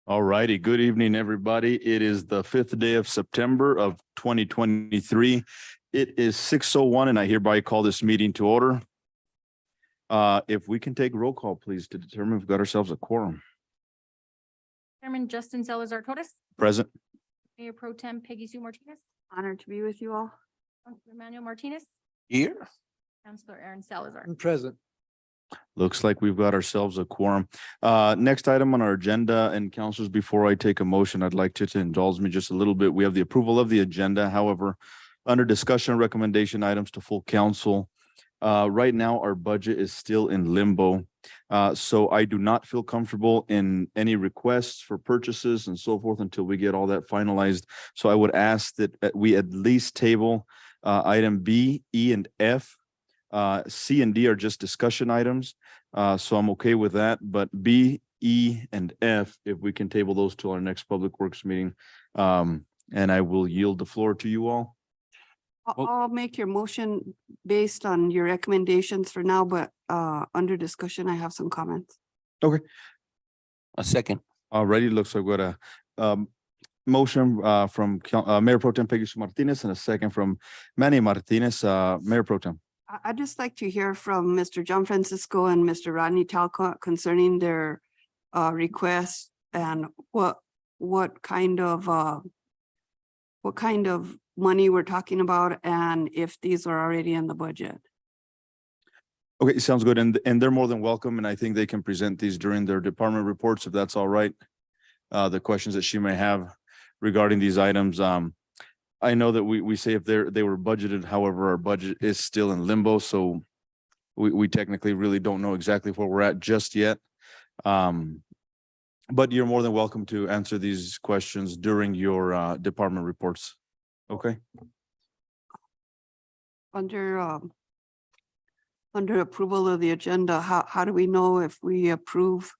All righty. Good evening, everybody. It is the 5th day of September of 2023. It is 6:01 and I hereby call this meeting to order. If we can take roll call, please, to determine if we've got ourselves a quorum. Chairman Justin Salazar Todes, Present. Mayor Pro Tem Peggy Sue Martinez, Honored to be with you all. Councilor Emmanuel Martinez, Here. Councilor Aaron Salazar. Present. Looks like we've got ourselves a quorum. Next item on our agenda, and councilors, before I take a motion, I'd like to indulge me just a little bit. We have the approval of the agenda. However, under discussion recommendation items to full council, right now our budget is still in limbo. So I do not feel comfortable in any requests for purchases and so forth until we get all that finalized. So I would ask that we at least table item B, E, and F. C and D are just discussion items. So I'm okay with that, but B, E, and F, if we can table those to our next Public Works meeting. And I will yield the floor to you all. I'll make your motion based on your recommendations for now, but under discussion, I have some comments. A second. Already looks like we got a motion from Mayor Pro Tem Peggy Sue Martinez and a second from Manny Martinez. Mayor Pro Tem. I'd just like to hear from Mr. John Francisco and Mr. Rodney Talcott concerning their requests and what kind of money we're talking about and if these are already in the budget. Okay, sounds good. And they're more than welcome. And I think they can present these during their department reports, if that's all right. The questions that she may have regarding these items. I know that we say if they were budgeted, however, our budget is still in limbo. So we technically really don't know exactly where we're at just yet. But you're more than welcome to answer these questions during your department reports. Okay. Under approval of the agenda, how do we know if we approve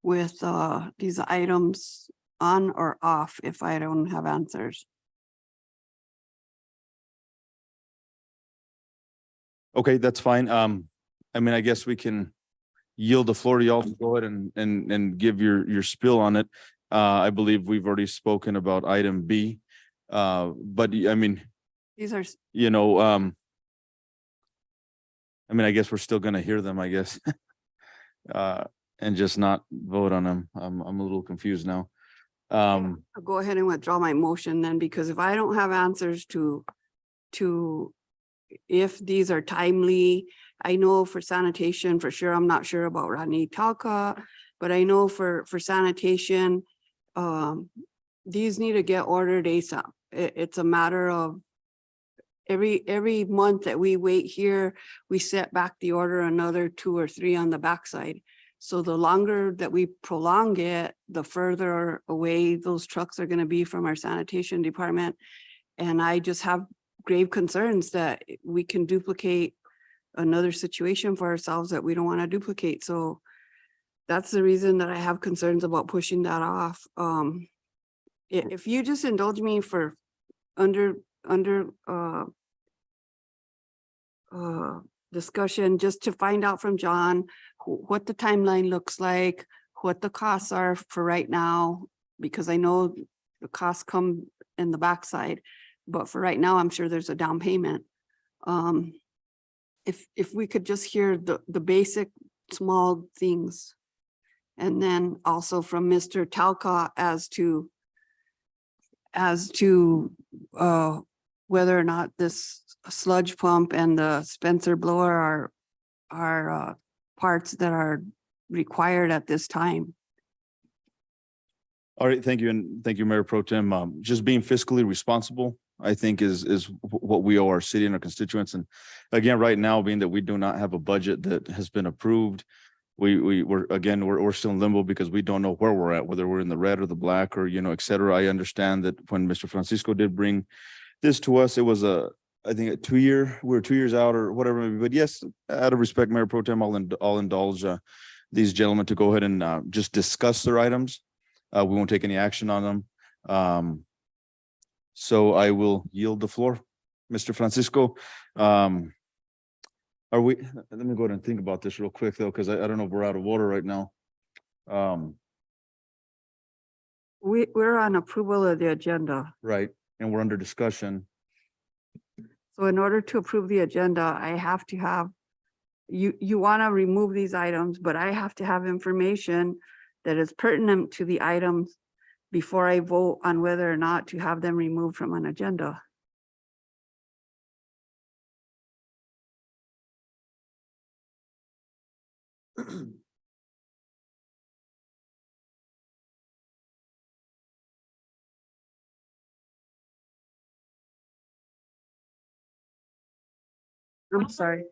with these items on or off if I don't have answers? Okay, that's fine. I mean, I guess we can yield the floor to y'all to go ahead and give your spill on it. I believe we've already spoken about item B. But I mean, These are, you know, I mean, I guess we're still gonna hear them, I guess. And just not vote on them. I'm a little confused now. I'll go ahead and withdraw my motion then, because if I don't have answers to if these are timely, I know for sanitation, for sure, I'm not sure about Rodney Talcott, but I know for sanitation, these need to get ordered ASAP. It's a matter of every month that we wait here, we set back the order another 2 or 3 on the backside. So the longer that we prolong it, the further away those trucks are going to be from our sanitation department. And I just have grave concerns that we can duplicate another situation for ourselves that we don't want to duplicate. So that's the reason that I have concerns about pushing that off. If you just indulge me for under discussion, just to find out from John what the timeline looks like, what the costs are for right now, because I know the costs come in the backside, but for right now, I'm sure there's a down payment. If we could just hear the basic small things. And then also from Mr. Talcott as to as to whether or not this sludge pump and the Spencer blower are parts that are required at this time. All right, thank you, and thank you, Mayor Pro Tem. Just being fiscally responsible, I think is what we owe our city and our constituents. And again, right now, being that we do not have a budget that has been approved, we're still in limbo because we don't know where we're at, whether we're in the red or the black or, et cetera. I understand that when Mr. Francisco did bring this to us, it was I think a 2-year, we're 2 years out or whatever, maybe. But yes, out of respect, Mayor Pro Tem, I'll indulge these gentlemen to go ahead and just discuss their items. We won't take any action on them. So I will yield the floor. Mr. Francisco, let me go ahead and think about this real quick though, because I don't know if we're out of order right now. We're on approval of the agenda. Right, and we're under discussion. So in order to approve the agenda, I have to have, you want to remove these items, but I have to have information that is pertinent to the items before I vote on whether or not to have them removed from an agenda. I'm sorry.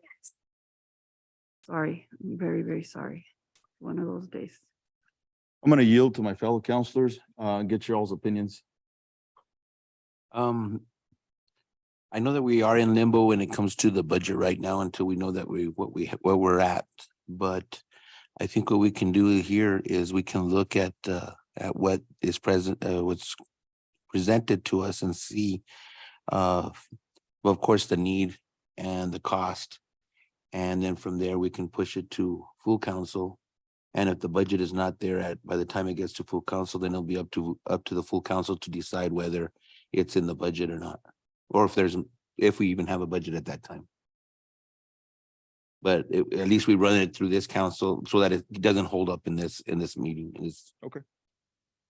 Sorry, I'm very, very sorry. One of those days. I'm going to yield to my fellow counselors, and get your all's opinions. I know that we are in limbo when it comes to the budget right now until we know that where we're at. But I think what we can do here is we can look at what is present, what's presented to us and see, well, of course, the need and the cost. And then from there, we can push it to full council. And if the budget is not there by the time it gets to full council, then it'll be up to the full council to decide whether it's in the budget or not. Or if we even have a budget at that time. But at least we run it through this council so that it doesn't hold up in this meeting.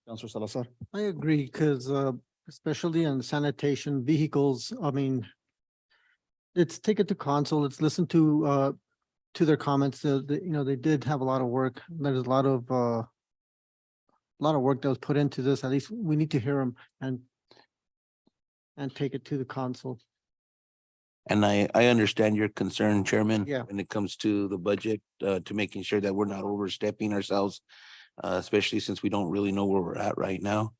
Counselor Salazar. I agree, because especially on sanitation vehicles, I mean, let's take it to council, let's listen to their comments. They did have a lot of work. There's a lot of work that was put into this. At least we need to hear them and take it to the council. And I understand your concern, Chairman. Yeah. When it comes to the budget, to making sure that we're not overstepping ourselves, especially since we don't really know where we're at right now.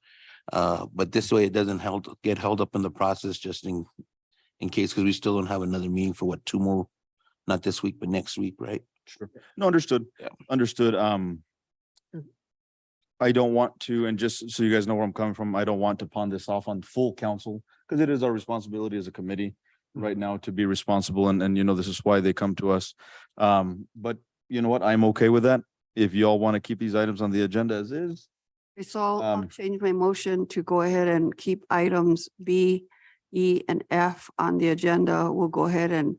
But this way it doesn't get held up in the process, just in case, because we still don't have another meeting for 2 more, not this week, but next week, right? Sure. No, understood. Yeah. Understood. I don't want to, and just so you guys know where I'm coming from, I don't want to pawn this off on full council, because it is our responsibility as a committee right now to be responsible, and this is why they come to us. But you know what? I'm okay with that. If y'all want to keep these items on the agenda as is. So I'll Um, change my motion to go ahead and keep items B, E, and F on the agenda. We'll go ahead and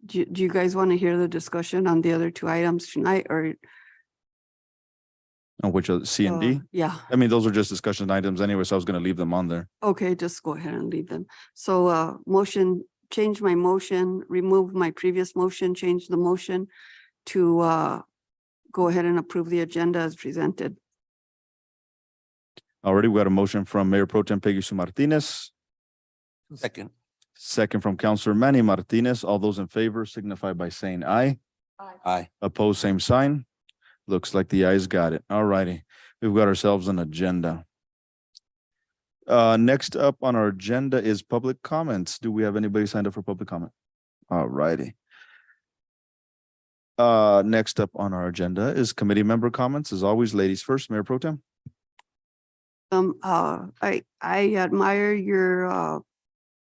do you guys want to hear the discussion on the other 2 items tonight, or? On which are C and D? Yeah, I mean, those are just discussion items anyway, so I was going to leave them on there. okay, just go ahead and leave them. So change my motion, remove my previous motion, change the motion to go ahead and approve the agenda as presented. Already, we got a motion from Mayor Pro Tem Peggy Sue Martinez, Second. second from Councilor Manny Martinez. All those in favor signify by saying aye. Aye. Opposed, same sign. Looks like the ayes got it. All righty. We've got ourselves an agenda. Next up on our agenda is public comments. Do we have anybody signed up for public comment? All righty. Next up on our agenda is committee member comments. As always, ladies first, Mayor Pro Tem. I admire your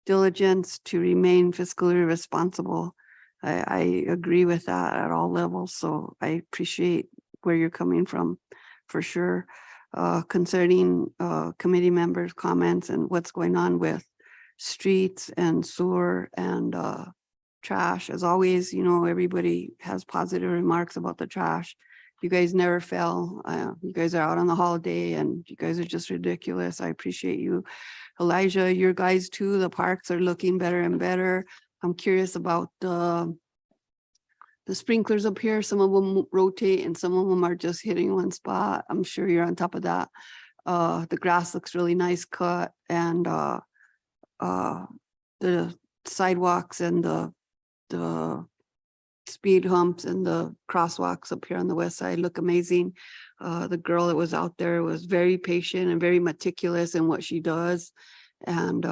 diligence to remain fiscally responsible. I agree with that at all levels, so I appreciate where you're coming from, for sure. Concerning committee members' comments and what's going on with streets and sewer and trash. As always, everybody has positive remarks about the trash. You guys never fail. You guys are out on the holiday and you guys are just ridiculous. I appreciate you. Elijah, your guys too, the parks are looking better and better. I'm curious about the sprinklers up here. Some of them rotate and some of them are just hitting one spot. I'm sure you're on top of that. The grass looks really nice cut and the sidewalks and the speed humps and the crosswalks up here on the west side look amazing. The girl that was out there was very patient and very meticulous in what she does and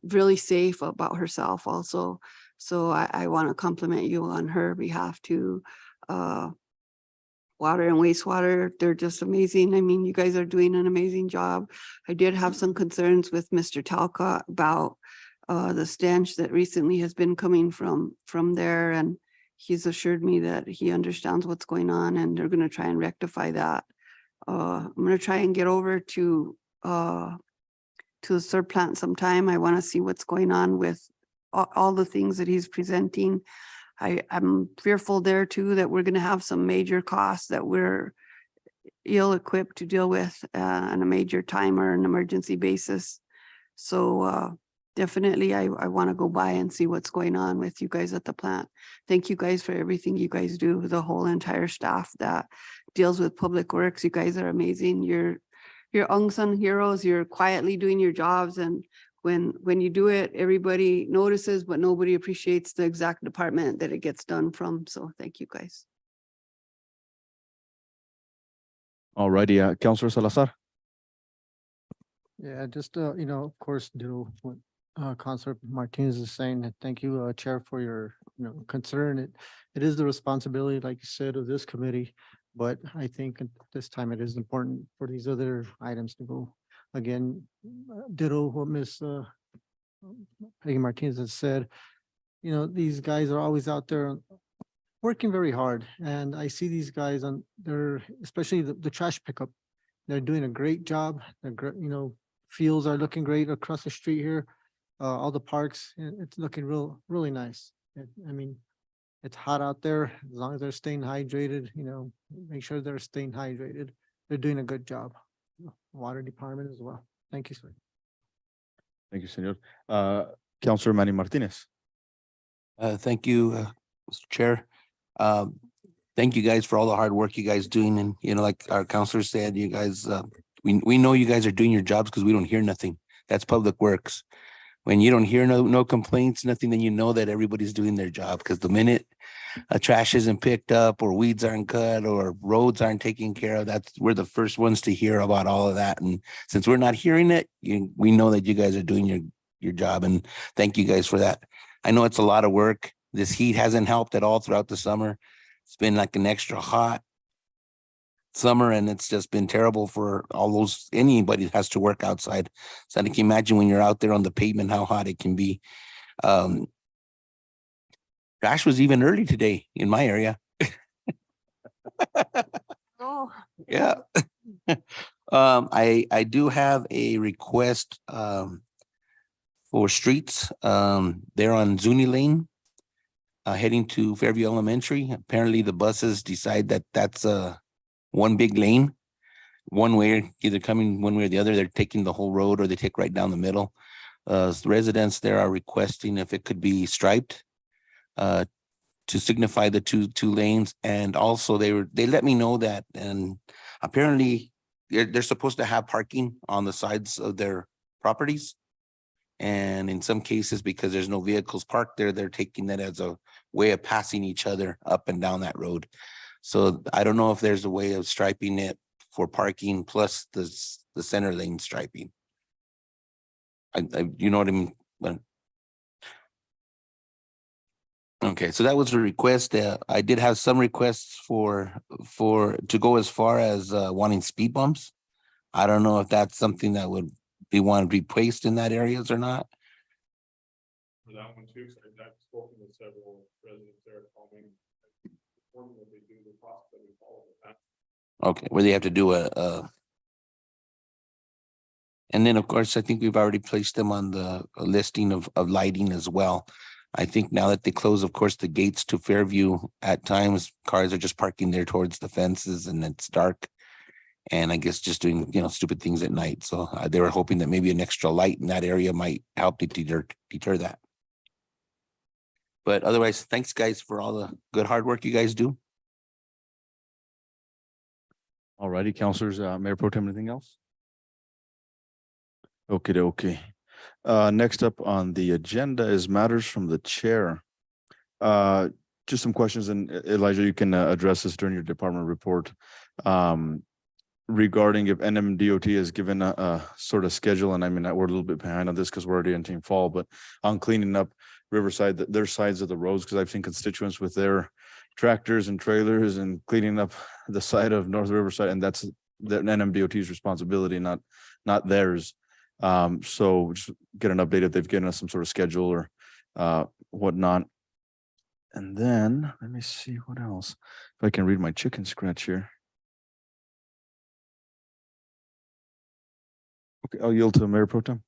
really safe about herself also. So I want to compliment you on her behalf too. Water and wastewater, they're just amazing. I mean, you guys are doing an amazing job. I did have some concerns with Mr. Talcott about the stench that recently has been coming from there, and he's assured me that he understands what's going on and they're going to try and rectify that. I'm going to try and get over to the SERB plant sometime. I want to see what's going on with all the things that he's presenting. I'm fearful there too that we're going to have some major costs that we're ill-equipped to deal with on a major time or an emergency basis. So definitely I want to go by and see what's going on with you guys at the plant. Thank you guys for everything you guys do, the whole entire staff that deals with public works. You guys are amazing. You're unsung heroes. You're quietly doing your jobs, and when you do it, everybody notices, but nobody appreciates the exact department that it gets done from. So thank you guys. All righty, Counselor Salazar. Yeah, just, of course, do what Counselor Martinez is saying. And thank you, Chair, for your, concern. It is the responsibility, like you said, of this committee. But I think at this time it is important for these other items to go. Again, ditto what Ms. Peggy Martinez has said. These guys are always out there working very hard. And I see these guys on their, especially the trash pickup. They're doing a great job. Fields are looking great across the street here. All the parks, it's looking really nice. It's hot out there. As long as they're staying hydrated, make sure they're staying hydrated. They're doing a good job. Water department as well. Thank you, sir. Thank you, Senor. Counselor Manny Martinez. Thank you, Mr. Chair. Thank you guys for all the hard work you guys doing. And, like our counselor said, you guys, we know you guys are doing your jobs because we don't hear nothing. That's public works. When you don't hear no complaints, nothing, then you know that everybody's doing their job. Because the minute trash isn't picked up or weeds aren't cut or roads aren't taken care of, we're the first ones to hear about all of that. And since we're not hearing it, we know that you guys are doing your job. And thank you guys for that. I know it's a lot of work. This heat hasn't helped at all throughout the summer. It's been like an extra hot summer, and it's just been terrible for anybody that has to work outside. So I can imagine when you're out there on the pavement, how hot it can be. Trash was even early today in my area. Oh, Yeah. I do have a request for streets. They're on Zuni Lane, heading to Fairview Elementary. Apparently the buses decide that that's one big lane, one way, either coming one way or the other. They're taking the whole road or they take right down the middle. Residents there are requesting if it could be striped to signify the two lanes. And also they let me know that, and apparently they're supposed to have parking on the sides of their properties. And in some cases, because there's no vehicles parked there, they're taking that as a way of passing each other up and down that road. So I don't know if there's a way of striping it for parking plus the center lane striping. You know what I mean? But okay, so that was a request. I did have some requests to go as far as wanting speed bumps. I don't know if that's something that would want to be placed in that areas or not. For that one too, because I've spoken with several residents there calling that they do the process that we follow with that. Okay, where they have to do and then of course, I think we've already placed them on the listing of lighting as well. I think now that they close, of course, the gates to Fairview, at times cars are just parking there towards the fences and it's dark. And I guess just doing, stupid things at night. So they were hoping that maybe an extra light in that area might help to deter that. But otherwise, thanks guys for all the good hard work you guys do. All righty, councilors, Mayor Pro Tem, anything else? Okay. Next up on the agenda is matters from the chair. Just some questions, and Elijah, you can address this during your department report. Regarding if NMDOT has given a sort of schedule, and I mean, we're a little bit behind on this because we're already in team fall, but on cleaning up Riverside, their sides of the roads, because I've seen constituents with their tractors and trailers and cleaning up the side of North Riverside, and that's the NMDOT's responsibility, not theirs. So just get an update if they've given us some sort of schedule or whatnot. And then let me see what else. If I can read my chicken scratch here. Okay, I'll yield to Mayor Pro Tem.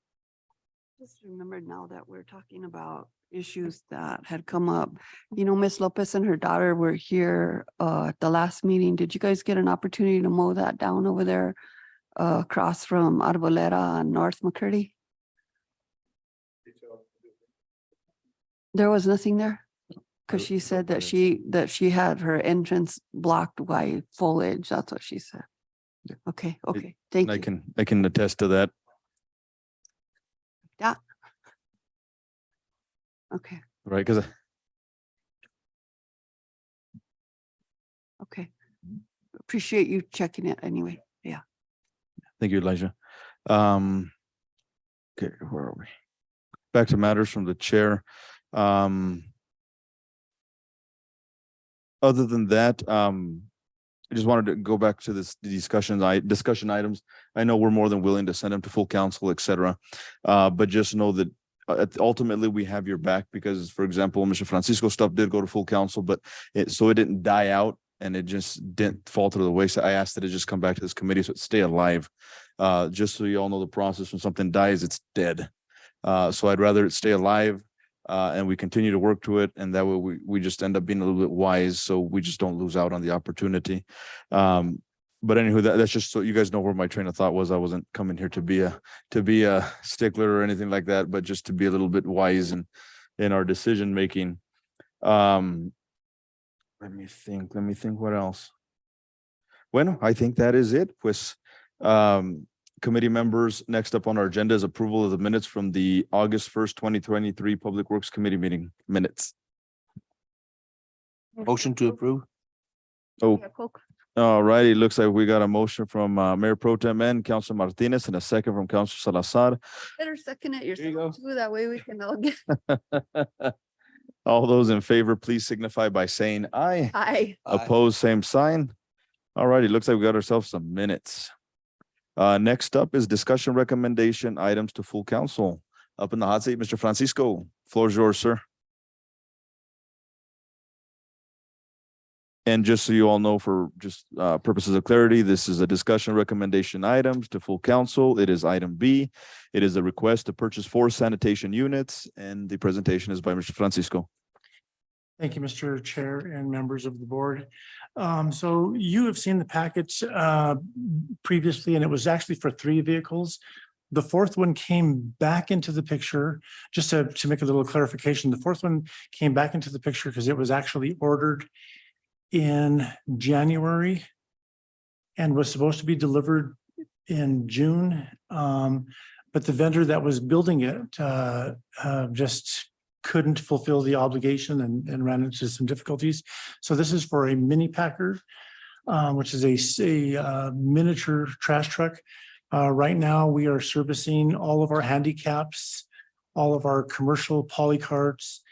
Just remembered now that we're talking about issues that had come up. Miss Lopez and her daughter were here at the last meeting. Did you guys get an opportunity to mow that down over there across from Arboleda and North McCurdy? There was nothing there? Because she said that she had her entrance blocked by foliage. That's what she said. Yeah. Okay, thank I you. can attest to that. Yeah. Okay, Right, because okay. Appreciate you checking it anyway. Yeah. thank you, Elijah. Okay, where are we? Back to matters from the chair. Other than that, I just wanted to go back to this discussion items. I know we're more than willing to send them to full council, et cetera. But just know that ultimately we have your back because, for example, Mr. Francisco stuff did go to full council, but it didn't die out and it just didn't fall to the wayside. I asked that it just come back to this committee so it stay alive. Just so you all know the process, when something dies, it's dead. So I'd rather it stay alive and we continue to work to it. And that way we just end up being a little bit wise. So we just don't lose out on the opportunity. But anywho, that's just so you guys know where my train of thought was. I wasn't coming here to be a stickler or anything like that, but just to be a little bit wise in our decision making. Let me think what else. Bueno, I think that is it. Pues, committee members, next up on our agenda is approval of the minutes from the August 1st, 2023 Public Works Committee meeting minutes. Motion to approve. Oh, Yeah, Coke. all righty. Looks like we got a motion from Mayor Pro Tem and Councilor Martinez and a second from Councilor Salazar. Better second it you go. yourself too. That way we can all get. All those in favor, please signify by saying aye. Aye. Opposed, same sign. All righty, looks like we got ourselves some minutes. Next up is discussion recommendation items to full council. Up in the hot seat, Mr. Francisco, floor is yours, sir. And just so you all know, for just purposes of clarity, this is a discussion recommendation items to full council. It is item B. It is a request to purchase 4 sanitation units, and the presentation is by Mr. Francisco. Thank you, Mr. Chair and members of the board. So you have seen the package previously, and it was actually for 3 vehicles. The 4th one came back into the picture, just to make a little clarification. The 4th one came back into the picture because it was actually ordered in January and was supposed to be delivered in June. But the vendor that was building it just couldn't fulfill the obligation and ran into some difficulties. So this is for a mini packer, which is a miniature trash truck. Right now, we are servicing all of our handicaps, all of our commercial poly carts,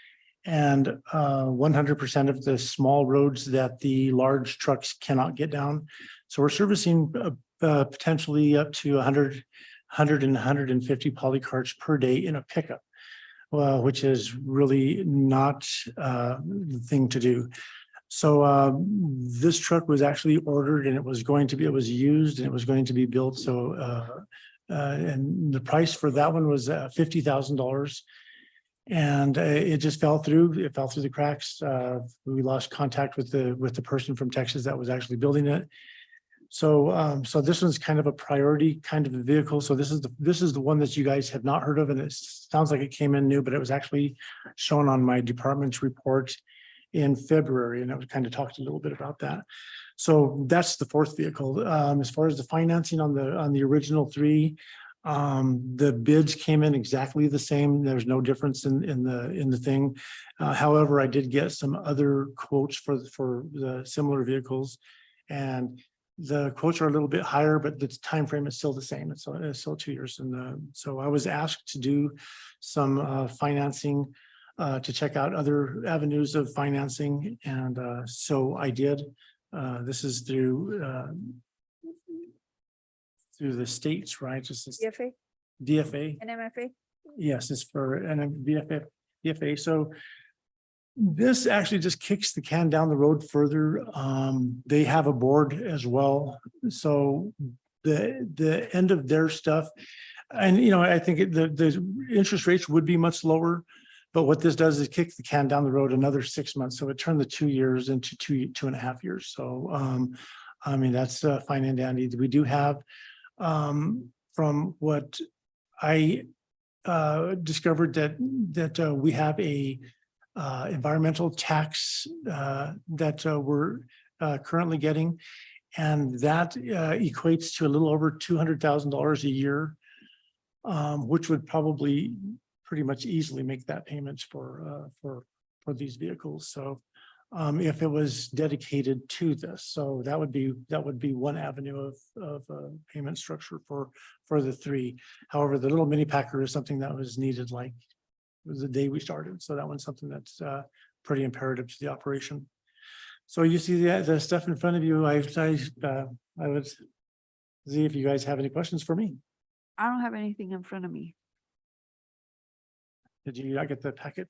and 100% of the small roads that the large trucks cannot get down. So we're servicing potentially up to 100 and 150 poly carts per day in a pickup. Which is really not the thing to do. So this truck was actually ordered and it was used and it was going to be built. So and the price for that one was $50,000. And it just fell through. It fell through the cracks. We lost contact with the person from Texas that was actually building it. So so this one's kind of a priority kind of a vehicle. So this is the one that you guys have not heard of, and it sounds like it came in new, but it was actually shown on my department's report in February, and I was kind of talked a little bit about that. So that's the fourth vehicle. As far as the financing on the original three, the bids came in exactly the same. There's no difference in the thing. However, I did get some other quotes for the similar vehicles, and the quotes are a little bit higher, but the time frame is still the same. It's still 2 years. And so I was asked to do some financing to check out other avenues of financing, and so I did. This is through the states, right? This is DFA, DFA. NMFA? Yes, it's for DFA. So this actually just kicks the can down the road further. They have a board as well. So the end of their stuff, and I think the interest rates would be much lower. But what this does is kick the can down the road another 6 months. So it turned the 2 years into 2.5 years. So I mean, that's fine and dandy. We do have from what I discovered that we have a environmental tax that we're currently getting, and that equates to a little over $200,000 a year, which would probably pretty much easily make that payment for these vehicles. So if it was dedicated to this, so that would be one avenue of payment structure for the three. However, the little mini packer is something that was needed like the day we started. So that one's something that's pretty imperative to the operation. So you see the stuff in front of you. I would see if you guys have any questions for me. I don't have anything in front of me. Did you not get the packet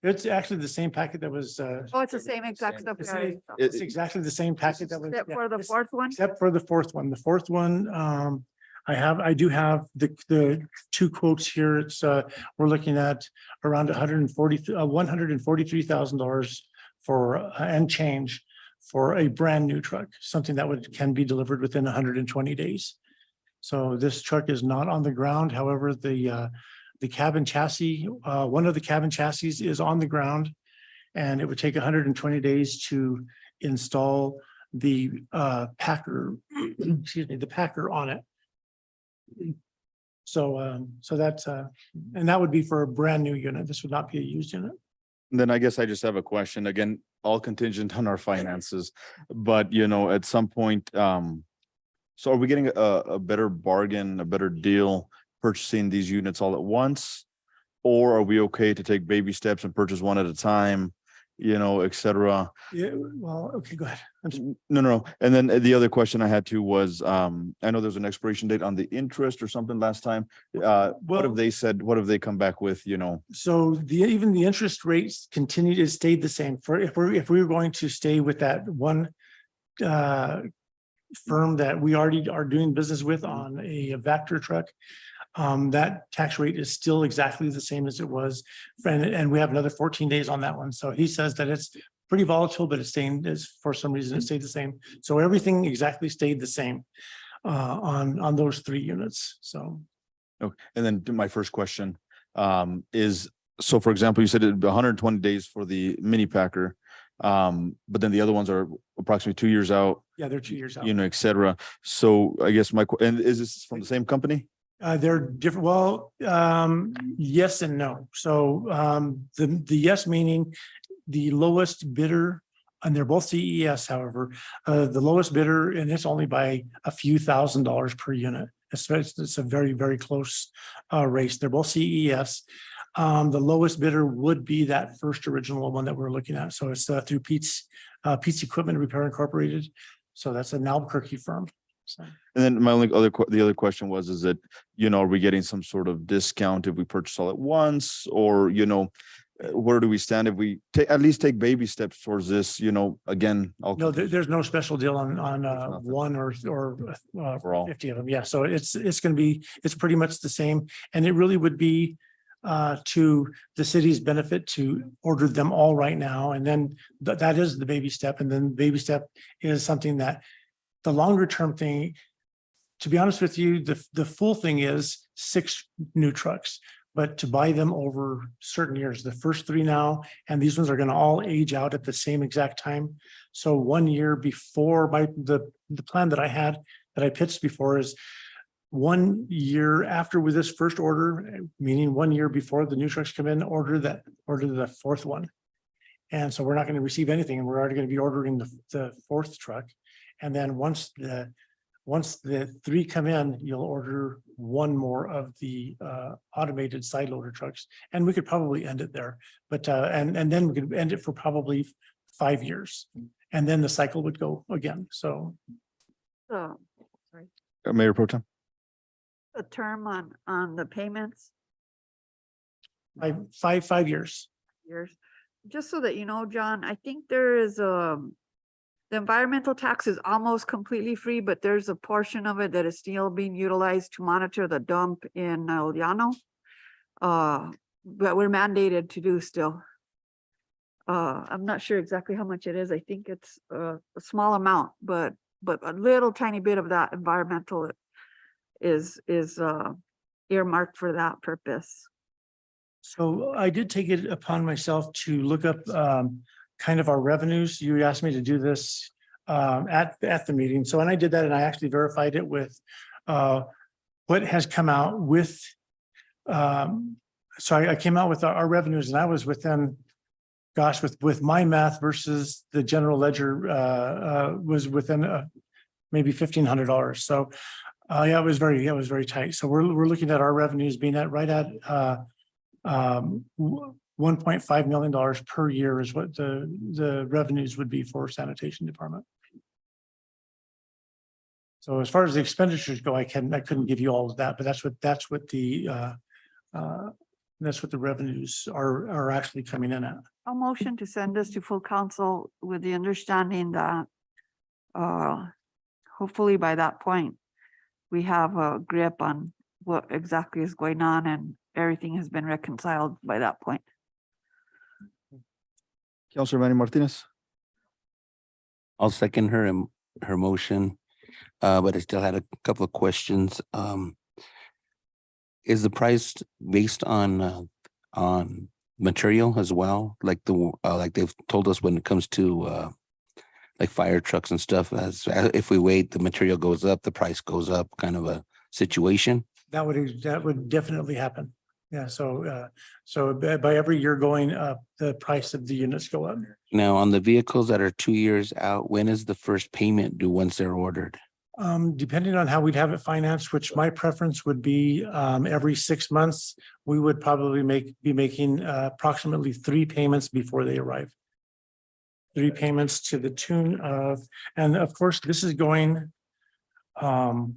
it's actually the same packet that was Oh, it's the same exact stuff. It's we already saw. it's exactly the same packet that was. Except yeah, for the it's- fourth one? Except for the fourth one. The fourth one, I do have the two quotes here. It's we're looking at around $143,000 for and change for a brand new truck, something that can be delivered within 120 days. So this truck is not on the ground. However, the cabin chassis, one of the cabin chassis is on the ground, and it would take 120 days to install the packer, excuse me, the packer on it. So that's and that would be for a brand new unit. This would not be a used unit. Then I guess I just have a question. Again, all contingent on our finances, but at some point, so are we getting a better bargain, a better deal purchasing these units all at once? Or are we okay to take baby steps and purchase one at a time, et cetera? Yeah, well, okay, go ahead. I'm sorry. No. And then the other question I had too was, I know there's an expiration date on the interest or something last time. What Well- have they said? What have they come back with, So even the interest rates continue to stay the same for if we were going to stay with that one firm that we already are doing business with on a Vector truck. That tax rate is still exactly the same as it was. And we have another 14 days on that one. So he says that it's pretty volatile, but it's staying, for some reason, it stayed the same. So everything exactly stayed the same on those three units. So. Okay. And then to my first question is, so for example, you said it'd be 120 days for the mini packer. But then the other ones are approximately 2 years out, Yeah, they're 2 years out. et cetera. So I guess and is this from the same company? They're different. Well, yes and no. So the yes meaning the lowest bidder, and they're both CES, however, the lowest bidder, and it's only by a few $1,000s per unit. It's a very, very close race. They're both CES. The lowest bidder would be that first original one that we're looking at. So it's through Pete's Equipment Repair Incorporated. So that's an Albuquerque firm. So. And then my the other question was, is that, are we getting some sort of discount if we purchase all at once, or, where do we stand if we at least take baby steps towards this, again? No, there's no special deal on nothing. one or Overall. 50 of them. Yeah, so it's going to be, it's pretty much the same. And it really would be to the city's benefit to order them all right now. And then that is the baby step. And then baby step is something that the longer term thing, to be honest with you, the full thing is 6 new trucks. But to buy them over certain years, the first 3 now, and these ones are going to all age out at the same exact time. So 1 year before the plan that I had, that I pitched before, is 1 year after with this first order, meaning 1 year before the new trucks come in, order the 4th one. And so we're not going to receive anything, and we're already going to be ordering the 4th truck. And then once the 3 come in, you'll order 1 more of the automated side loader trucks. And we could probably end it there, but and then we could end it for probably 5 years. And then the cycle would go again. So So Mayor Pro Tem. a term on the payments 5 years. years. Just so that you know, John, I think there is the environmental tax is almost completely free, but there's a portion of it that is still being utilized to monitor the dump in El Llano. But we're mandated to do still. I'm not sure exactly how much it is. I think it's a small amount, but a little tiny bit of that environmental is earmarked for that purpose. So I did take it upon myself to look up kind of our revenues. You asked me to do this at the meeting. So when I did that, and I actually verified it with what has come out with. So I came out with our revenues, and I was within, gosh, with my math versus the general ledger was within maybe $1,500. So yeah, it was very tight. So we're looking at our revenues being at right at $1.5 million per year is what the revenues would be for sanitation department. So as far as the expenditures go, I couldn't give you all of that, but that's what the revenues are actually coming in at. I'll motion to send this to full council with the understanding that hopefully by that point, we have a grip on what exactly is going on and everything has been reconciled by that point. Councilor Manny Martinez. I'll second her motion, but I still had a couple of questions. Is the price based on material as well? Like like they've told us when it comes to like fire trucks and stuff, as if we wait, the material goes up, the price goes up, kind of a situation? That would definitely happen. Yeah, so by every year going up, the price of the units go up. Now, on the vehicles that are 2 years out, when is the first payment due once they're ordered? Depending on how we'd have it financed, which my preference would be every 6 months, we would probably be making approximately 3 payments before they arrive. 3 payments to the tune of, and of course, this is going through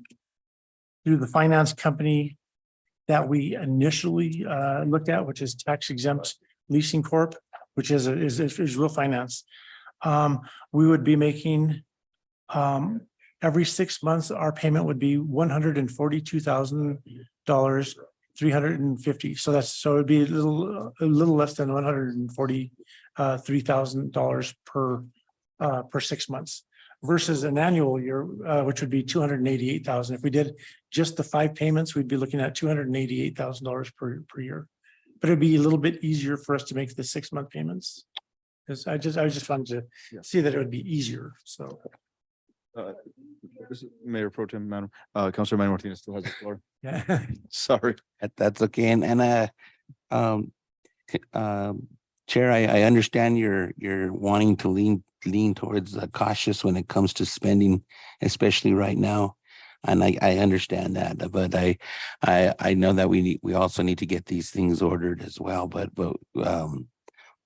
the finance company that we initially looked at, which is Tax Exempt Leasing Corp, which is real finance. We would be making every 6 months, our payment would be $142,000, 350. So it'd be a little less than $143,000 per 6 months versus an annual year, which would be $288,000. If we did just the 5 payments, we'd be looking at $288,000 per year. But it'd be a little bit easier for us to make the 6-month payments. Because I just wanted to see that it would be easier. So. This is Mayor Pro Tem, Madam, Councilor Manny Martinez still has the floor. Yeah. Sorry. That's okay. And Chair, I understand you're wanting to lean towards cautious when it comes to spending, especially right now. And I understand that, but I know that we also need to get these things ordered as well, but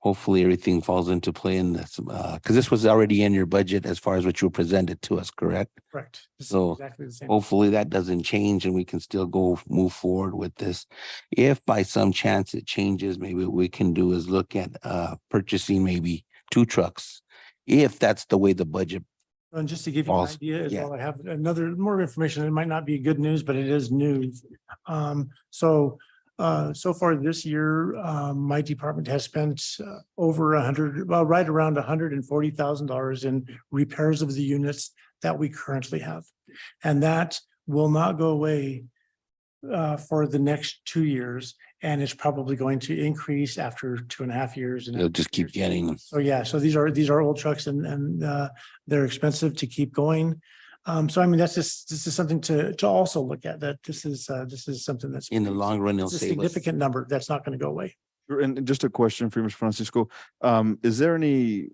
hopefully everything falls into play in this, because this was already in your budget as far as what you presented to us, correct? Correct. This is So exactly the same. hopefully that doesn't change and we can still move forward with this. If by some chance it changes, maybe what we can do is look at purchasing maybe 2 trucks. If that's the way the budget. And just to give you an False. idea as Yeah. well, I have more information. It might not be good news, but it is news. So So far this year, my department has spent over right around $140,000 in repairs of the units that we currently have. And that will not go away for the next 2 years, and it's probably going to increase after 2.5 years. And It'll just keep getting them. so, yeah, so these are old trucks and they're expensive to keep going. So I mean, this is something to also look at, that this is something that's In the long run, it'll it's a save us. significant number that's not going to go away. Sure, and just a question for you, Mr. Francisco. Is there any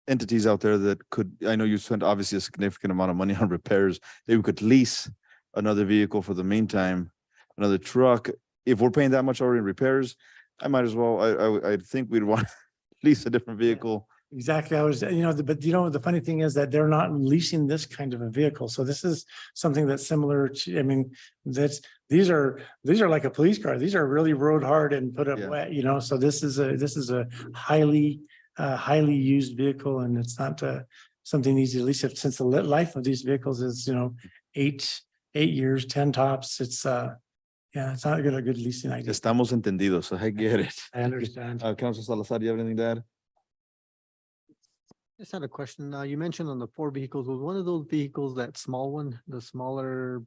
entities out there that could, I know you spent obviously a significant amount of money on repairs, that we could lease another vehicle for the meantime, another truck? If we're paying that much already in repairs, I might as well, I think we'd want to lease a different vehicle. Exactly. I was, the funny thing is that they're not leasing this kind of a vehicle. So this is something that's similar to, I mean, these are like a police car. These are really rode hard and put up Yeah. wet, so this is a highly used vehicle, and it's not something easy to lease. Since the life of these vehicles is, 8 years, 10 tops. It's it's not a good leasing idea. Estamos entendidos. I get it. I understand. Council Salazar, do you have anything to add? Just had a question. You mentioned on the 4 vehicles, was one of those vehicles that small one, the smaller,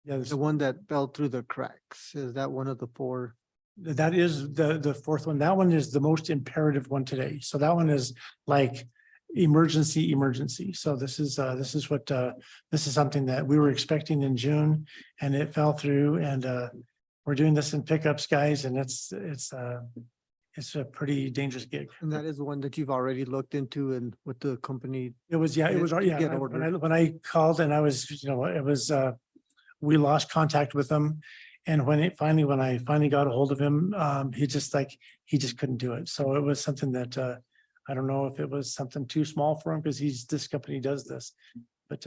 Yeah, the one that fell through the cracks? Is that one of the 4? that is the fourth one. That one is the most imperative one today. So that one is like emergency. So this is something that we were expecting in June, and it fell through, and we're doing this in pickups, guys, and it's a pretty dangerous gig. And that is one that you've already looked into and with the company. It was, yeah, it was, to yeah, get when I called and I was, it was, we lost contact with him. And when I finally got a hold of him, he just couldn't do it. So it was something that, I don't know if it was something too small for him, because this company does this. But,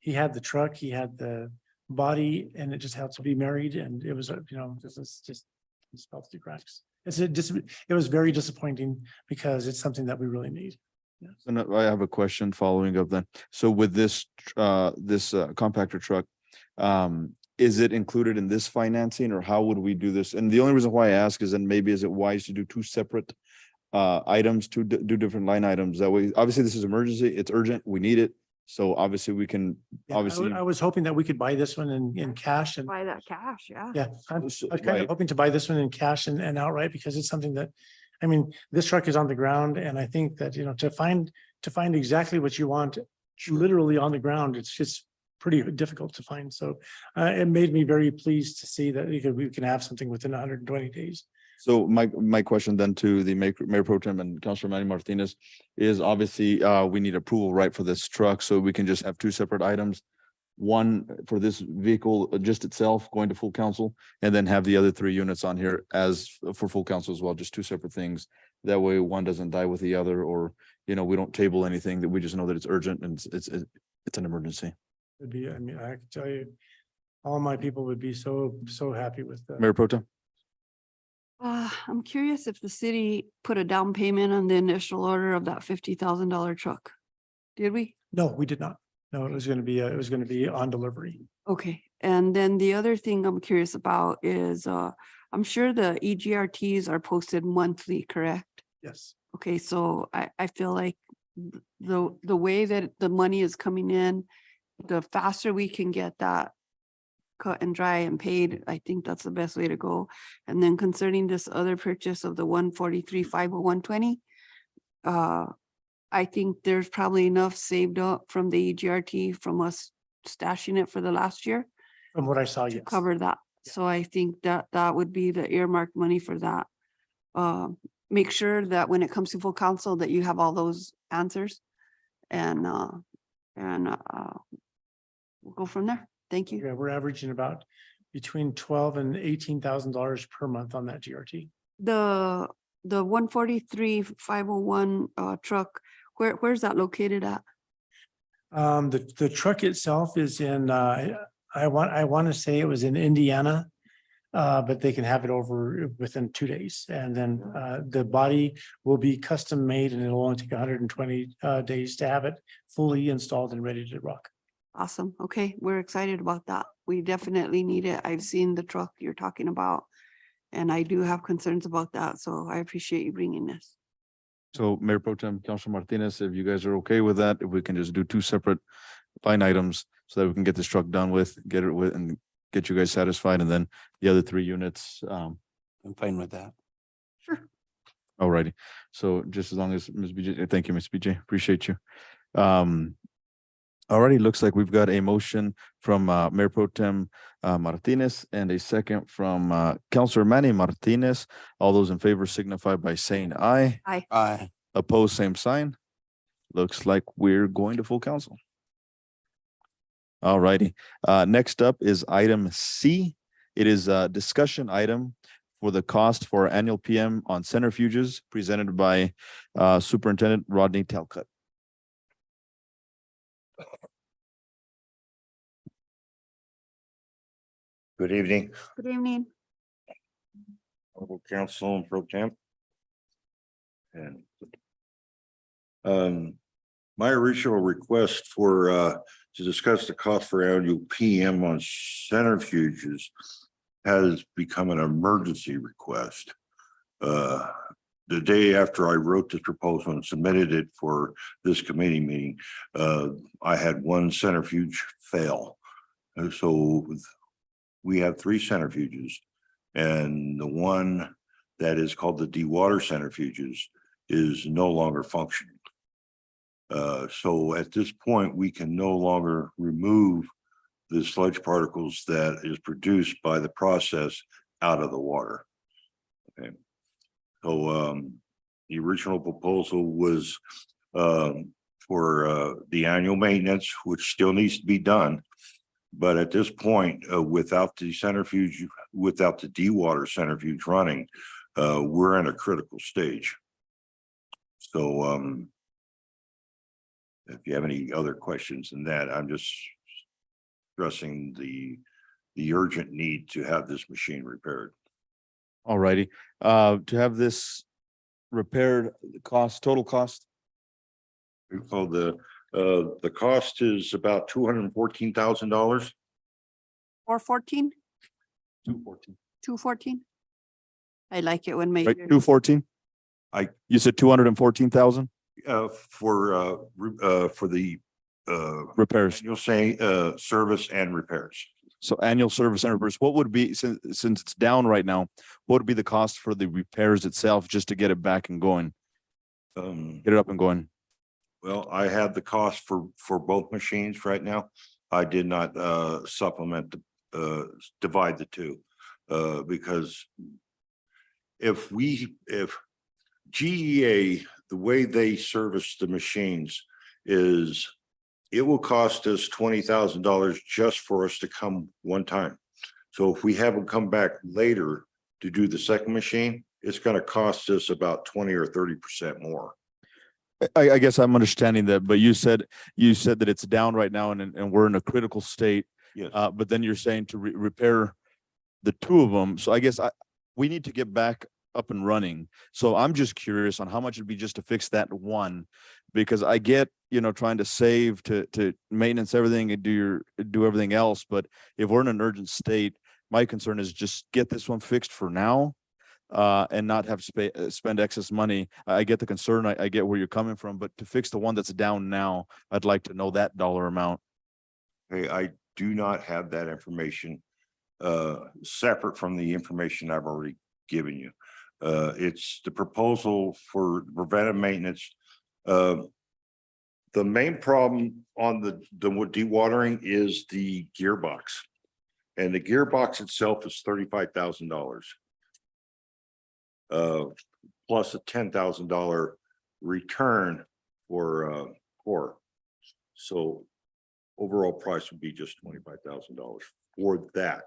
he had the truck, he had the body, and it just had to be married. And it was, this is just, it fell through cracks. It was very disappointing, because it's something that we really need. And I have a question following up then. So with this compactor truck, is it included in this financing, or how would we do this? And the only reason why I ask is, then maybe is it wise to do 2 separate items, to do different line items? That way, obviously this is emergency, it's urgent, we need it. So obviously we can, Yeah, obviously. I was hoping that we could buy this one in cash, and Buy that cash, yeah. yeah, I was kind Right. of hoping to buy this one in cash and outright, because it's something that, I mean, this truck is on the ground, and I think that, to find exactly what you want literally on the ground, it's just pretty difficult to find. So it made me very pleased to see that we can have something within 120 days. So my question then to the Mayor Pro Tem and Councilor Manny Martinez is, obviously, we need approval, right, for this truck, so we can just have 2 separate items. One for this vehicle just itself going to full council, and then have the other 3 units on here as for full council as well, just 2 separate things. That way one doesn't die with the other, or, we don't table anything, that we just know that it's urgent and it's an emergency. It'd be, I mean, I can tell you, all my people would be so happy with that. Mayor Pro Tem? I'm curious if the city put a down payment on the initial order of that $50,000 truck. Did we? No, we did not. No, it was going to be on delivery. Okay, and then the other thing I'm curious about is, I'm sure the EGRTs are posted monthly, correct? Yes. Okay, so I feel like the way that the money is coming in, the faster we can get that cut and dry and paid, I think that's the best way to go. And then concerning this other purchase of the 143-50120, I think there's probably enough saved up from the EGRT from us stashing it for the last year From what I saw, to yes. cover that. Yeah. So I think that would be the earmarked money for that. Make sure that when it comes to full council, that you have all those answers, and we'll go from there. Thank you. Yeah, we're averaging about between $12,000 and $18,000 per month on that GRT. The 143-501 truck, where's that located at? The truck itself is in, I want to say it was in Indiana. But they can have it over within 2 days. And then the body will be custom made, and it'll only take 120 days to have it fully installed and ready to rock. Awesome. Okay, we're excited about that. We definitely need it. I've seen the truck you're talking about. And I do have concerns about that, so I appreciate you bringing this. So Mayor Pro Tem, Councilor Martinez, if you guys are okay with that, if we can just do two separate line items so that we can get this truck done with, get it with, and get you guys satisfied, and then the other 3 units, I'm fine with that. alrighty. So just as long as Ms. BJ, thank you, Ms. BJ, appreciate you. Already looks like we've got a motion from Mayor Pro Tem Martinez and a second from Councilor Manny Martinez. All those in favor signify by saying aye. Aye. Opposed, same sign. Looks like we're going to full council. Alrighty, next up is item C. It is a discussion item for the cost for annual PM on centrifuges presented by Superintendent Rodney Talcott. Good evening, Good evening. Honorable Council and Pro Temp. And my original request for to discuss the cost for annual PM on centrifuges has become an emergency request. The day after I wrote this proposal and submitted it for this committee meeting, I had one centrifuge fail. And so we have 3 centrifuges, and the one that is called the dewater centrifuges is no longer functioning. So at this point, we can no longer remove the sludge particles that is produced by the process out of the water. Okay. So the original proposal was for the annual maintenance, which still needs to be done. But at this point, without the centrifuge, without the dewater centrifuge running, we're in a critical stage. So if you have any other questions than that, I'm just stressing the urgent need to have this machine repaired. Alrighty, to have this repaired, the cost, total cost, So the cost is about $214,000. 414, 214, 214? I like it when right, Major. 214? You said 214,000 For the repairs. you'll say service and repairs. So annual service and repairs, what would be, since it's down right now, what would be the cost for the repairs itself just to get it back and going, get it up and going? Well, I have the cost for both machines right now. I did not supplement divide the two because if GEA, the way they service the machines is it will cost us $20,000 just for us to come one time. So if we have them come back later to do the second machine, it's going to cost us about 20 or 30% more. I guess I'm understanding that, but you said that it's down right now and we're in a critical state. Yes. But then you're saying to repair the 2 of them. So I guess we need to get back up and running. So I'm just curious on how much it'd be just to fix that one, because I get, trying to save to maintenance everything and do everything else. But if we're in an urgent state, my concern is just get this one fixed for now. And not have spend excess money. I get the concern. I get where you're coming from, but to fix the one that's down now, I'd like to know that dollar amount. Okay, I do not have that information separate from the information I've already given you. It's the proposal for preventive maintenance. The main problem on the dewatering is the gearbox, and the gearbox itself is $35,000. Plus a $10,000 return for core. So overall price would be just $25,000 for that.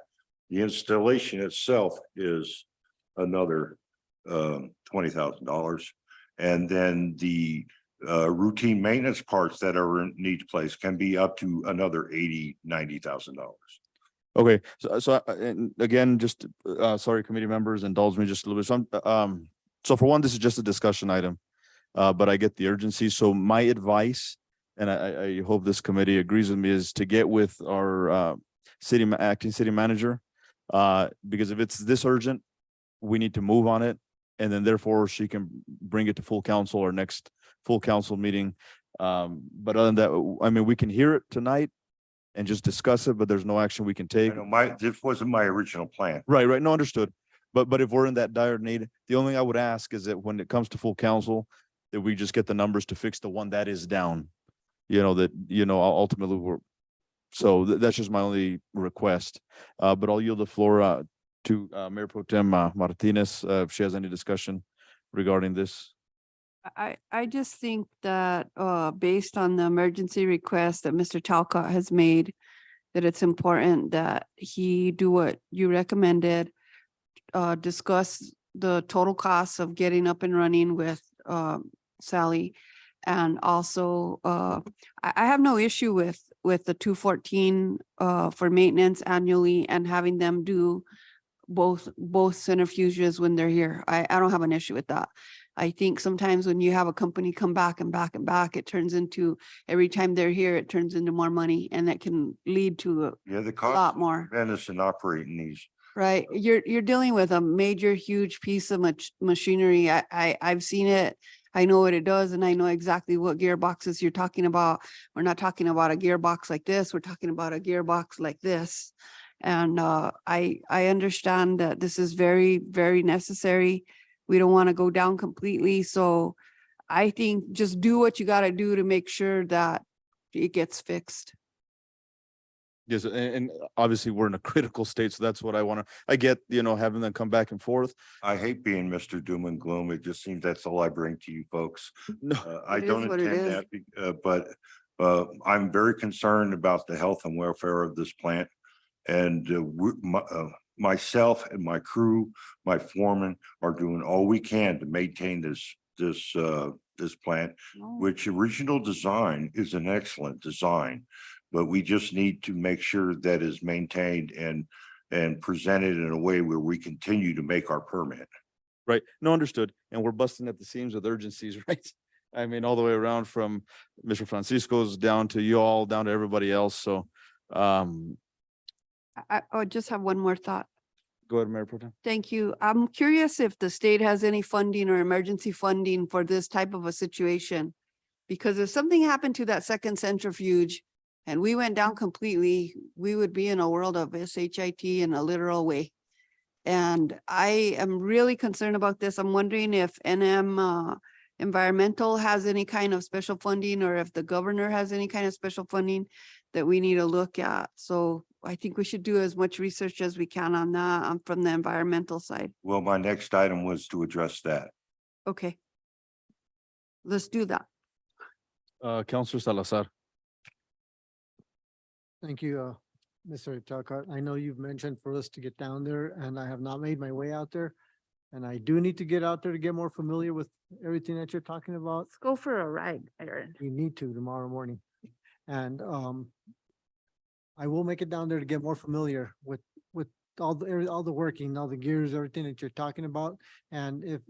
The installation itself is another $20,000. And then the routine maintenance parts that are in need place can be up to another $90,000. Okay, so and again, just sorry, committee members, indulge me just a little bit. So for one, this is just a discussion item, but I get the urgency. So my advice and I hope this committee agrees with me, is to get with our acting city manager. Because if it's this urgent, we need to move on it. And then therefore she can bring it to full council or next full council meeting. But other than that, I mean, we can hear it tonight and just discuss it, but there's no action we can take. I know this wasn't my original plan. Right. No, understood. But if we're in that dire need, the only thing I would ask is that when it comes to full council, that we just get the numbers to fix the one that is down. Ultimately so that's just my only request. But I'll yield the floor to Mayor Pro Tem Martinez, if she has any discussion regarding this. I just think that based on the emergency request that Mr. Talcott has made, that it's important that he do what you recommended, discuss the total costs of getting up and running with Sally. And also, I have no issue with the 214 for maintenance annually and having them do both centrifuges when they're here. I don't have an issue with that. I think sometimes when you have a company come back and back and back, it turns into, every time they're here, it turns into more money, and that can lead to Yeah, the a cost lot of more. Venice and operating these. Right, you're dealing with a major, huge piece of machinery. I've seen it. I know what it does, and I know exactly what gearboxes you're talking about. We're not talking about a gearbox like this. We're talking about a gearbox like this. And I understand that this is very, very necessary. We don't want to go down completely. So I think just do what you got to do to make sure that it gets fixed. Yes, and obviously we're in a critical state, so that's what I get, having them come back and forth. I hate being Mr. Doom and Gloom. It just seems that's all I bring to you folks. No, I It is don't what it intend that, but I'm very concerned about the health and welfare of this plant. And myself and my crew, my foreman are doing all we can to maintain this plant, which original design is an excellent design. But we just need to make sure that is maintained and presented in a way where we continue to make our permit. right. No, understood. And we're busting at the seams with urgencies, right? I mean, all the way around from Mr. Francisco's down to you all, down to everybody else. So, I just have one more thought. go ahead, Mayor Pro Tem. Thank you. I'm curious if the state has any funding or emergency funding for this type of a situation. Because if something happened to that second centrifuge and we went down completely, we would be in a world of SHIT in a literal way. And I am really concerned about this. I'm wondering if NM Environmental has any kind of special funding, or if the governor has any kind of special funding that we need to look at. So I think we should do as much research as we can on that from the environmental side. Well, my next item was to address that. Okay. Let's do that. Counselor Salazar. Thank you, Mr. Talcott. I know you've mentioned for us to get down there, and I have not made my way out there. And I do need to get out there to get more familiar with everything that you're talking about. Let's go for a ride, Aaron. We need to tomorrow morning. And I will make it down there to get more familiar with all the working, all the gears, everything that you're talking about. And if,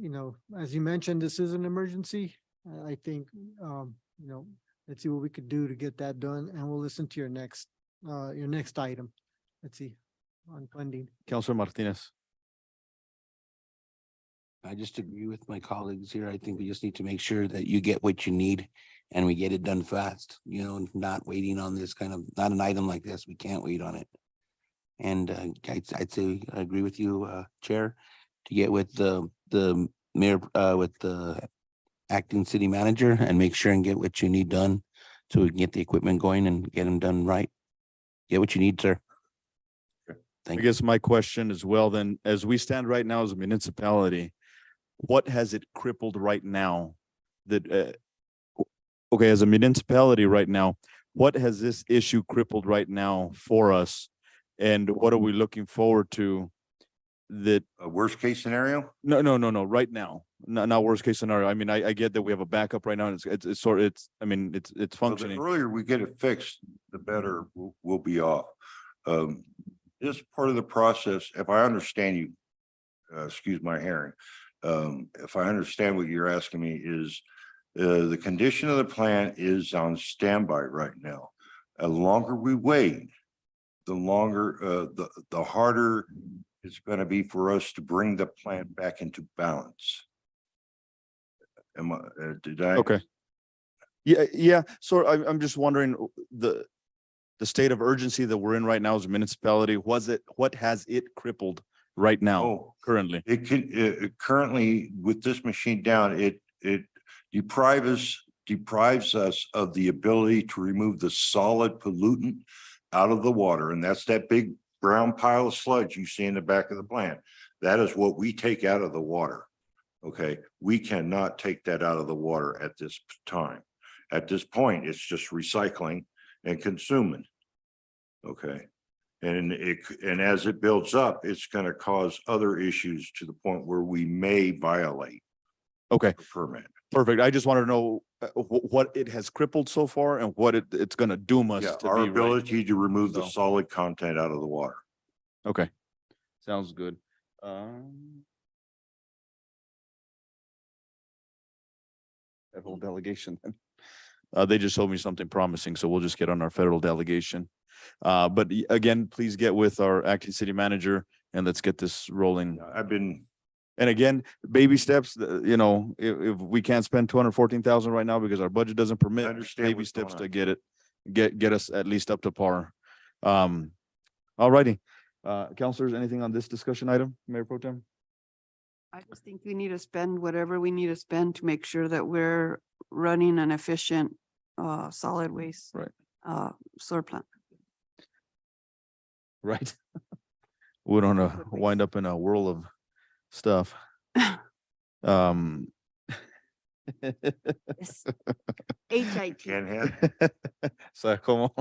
as you mentioned, this is an emergency, I think, let's see what we could do to get that done, and we'll listen to your next item. Let's see, on funding. Counselor Martinez. I just agree with my colleagues here. I think we just need to make sure that you get what you need and we get it done fast, not waiting on this not an item like this. We can't wait on it. And I'd say I agree with you, Chair, to get with the mayor, with the acting city manager and make sure and get what you need done so we can get the equipment going and get them done right. Get what you need, sir. I Thank you. guess my question as well, then, as we stand right now as a municipality, what has it crippled right now that, okay, as a municipality right now, what has this issue crippled right now for us? And what are we looking forward to that? A worst case scenario? No, right now, not worst case scenario. I mean, I get that we have a backup right now and it's Well, the functioning. earlier we get it fixed, the better we'll be off. This part of the process, if I understand you, excuse my hearing. If I understand what you're asking me is The condition of the plant is on standby right now. The longer we wait, the longer, the harder it's gonna be for us to bring the plant back into balance. Did I? Okay. Yeah. So I'm just wondering the state of urgency that we're in right now as a municipality, what has it crippled right now Oh, currently? it can, currently with this machine down, it deprives us of the ability to remove the solid pollutant out of the water. And that's that big brown pile of sludge you see in the back of the plant. That is what we take out of the water. Okay, we cannot take that out of the water at this time. At this point, it's just recycling and consuming. Okay. And as it builds up, it's going to cause other issues to the point where we may violate Okay, the permit. perfect. I just wanted to know what it has crippled so far and what it's gonna doom us Yeah, to our be right. ability to remove the So- solid content out of the water. Okay, sounds good. That whole delegation. They just told me something promising, so we'll just get on our federal delegation. But again, please get with our acting city manager and let's get this rolling. I've been, And again, baby steps, if we can't spend 214,000 right now because our budget doesn't permit, understand baby what's going steps to on. get it, get us at least up to par. All righty. Counselors, anything on this discussion item, Mayor Pro Tem? I just think we need to spend whatever we need to spend to make sure that we're running an efficient solid waste. Right. Sewer plant. Right. We don't want to Good waste. wind up in a whirl of stuff. HIT, can't have, So, como?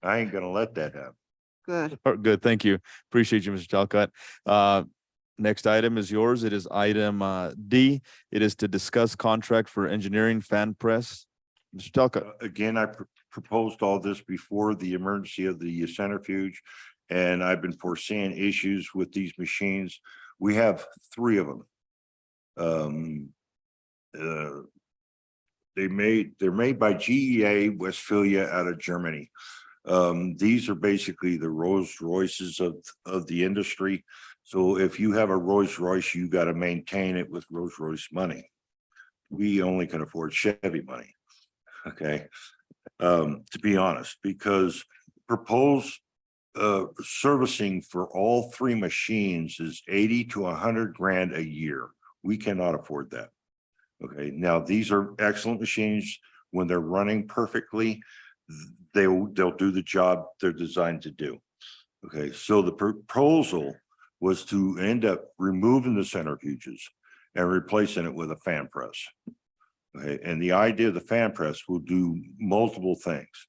I ain't gonna let that happen. good. Good, thank you. Appreciate you, Mr. Talcott. Next item is yours. It is item D. It is to discuss contract for engineering fan press. Mr. Talcott. Again, I proposed all this before the emergency of the centrifuge. And I've been foreseeing issues with these machines. We have 3 of them. They're made by GEA Westphalia out of Germany. These are basically the Rolls Royces of the industry. So if you have a Rolls Royce, you got to maintain it with Rolls Royce money. We only can afford Chevy money. Okay. To be honest, because proposed servicing for all 3 machines is 80 to 100 grand a year. We cannot afford that. Okay, now these are excellent machines. When they're running perfectly, they'll do the job they're designed to do. Okay, so the proposal was to end up removing the centrifuges and replacing it with a fan press. Okay, and the idea of the fan press will do multiple things.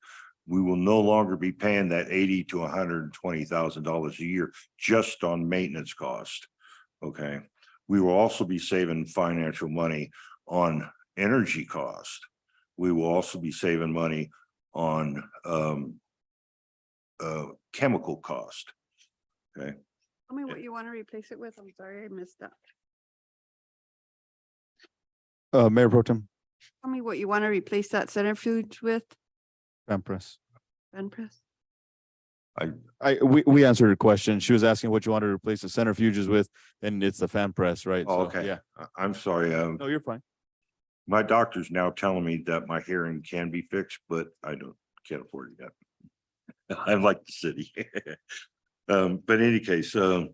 We will no longer be paying that $80,000 to $120,000 a year just on maintenance cost. Okay, we will also be saving financial money on energy cost. We will also be saving money on chemical cost. Okay. Tell me what you want to replace it with. I'm sorry, I missed that. Mayor Pro Tem, Tell me what you want to replace that centrifuge with, fan press. fan press. We answered her question. She was asking what you wanted to replace the centrifuges with, and it's the fan press, right? Oh, So, okay. Yeah. I'm sorry. No, you're fine. My doctor's now telling me that my hearing can be fixed, but I can't afford it yet. I like the city. But in any case, the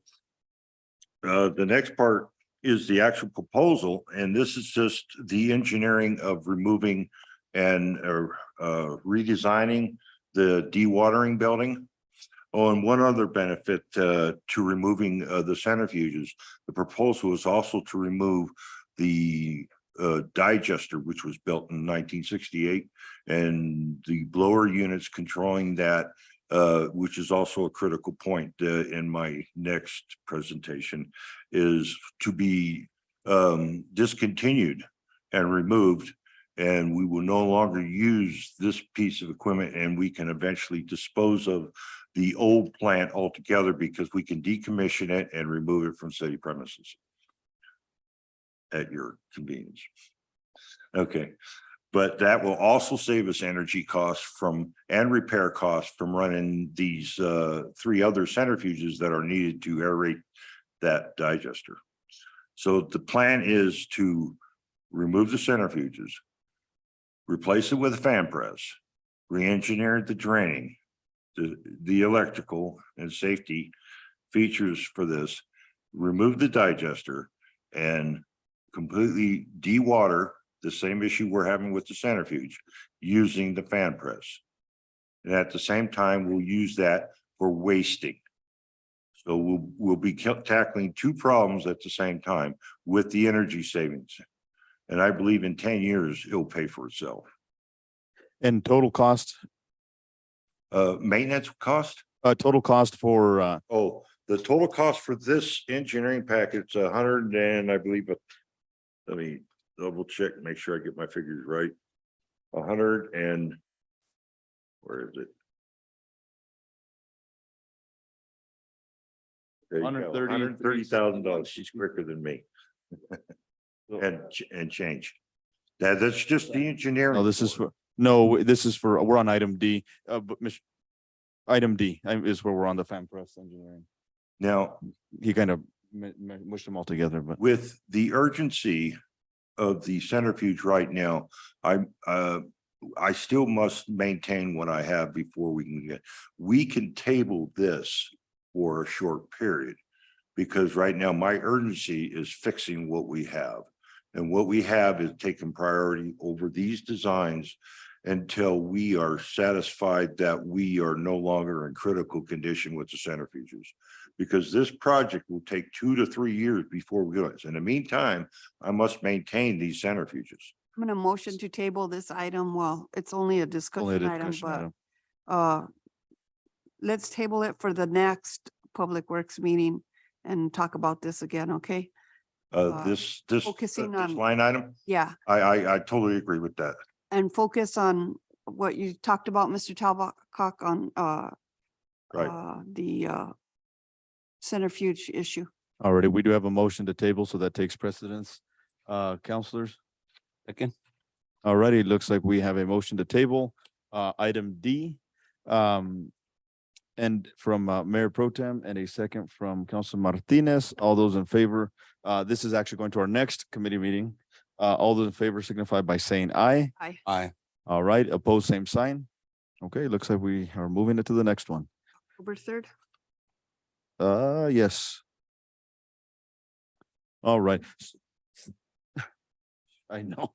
next part is the actual proposal, and this is just the engineering of removing and redesigning the dewatering building. Oh, and one other benefit to removing the centrifuges, the proposal is also to remove the digester, which was built in 1968, and the blower units controlling that, which is also a critical point in my next presentation, is to be discontinued and removed. And we will no longer use this piece of equipment, and we can eventually dispose of the old plant altogether because we can decommission it and remove it from city premises at your convenience. Okay. But that will also save us energy costs from, and repair costs from running these three other centrifuges that are needed to aerate that digester. So the plan is to remove the centrifuges, replace it with a fan press, re-engineer the draining, the electrical and safety features for this, remove the digester and completely dewater the same issue we're having with the centrifuge using the fan press. And at the same time, we'll use that for wasting. So we'll be tackling two problems at the same time with the energy savings. And I believe in 10 years, it'll pay for itself. And total cost, Maintenance cost? total cost for, Oh, the total cost for this engineering package, 100 and I believe, let me double check, make sure I get my figures right. 100 and, where is it? There you go, $130,000. She's quicker than me. And change. That's just the engineering. no, this is for, no, this is for, we're on item D, but item D is where we're on the fan press engineering. Now, He kind of mushed them all together, but. with the urgency of the centrifuge right now, I still must maintain what I have before we can table this for a short period. Because right now my urgency is fixing what we have. And what we have is taking priority over these designs until we are satisfied that we are no longer in critical condition with the centrifuges. Because this project will take 2 to 3 years before we do it. In the meantime, I must maintain these centrifuges. I'm gonna motion to table this item. Well, it's only a Only a discussion item, discussion but item. let's table it for the next Public Works meeting and talk about this again, okay? This focusing on- line item, Yeah, I totally agree with that. and focus on what you talked about, Mr. Talbot on the centrifuge issue. Alrighty, we do have a motion to table, so that takes precedence. Counselors? Second. Alrighty, it looks like we have a motion to table, item D. And from Mayor Pro Tem and a second from Councilor Martinez. All those in favor, this is actually going to our next committee meeting. All those in favor signify by saying aye. Aye. All right, opposed, same sign. Okay, looks like we are moving it to the next one. October 3rd. Yes. All right. I know.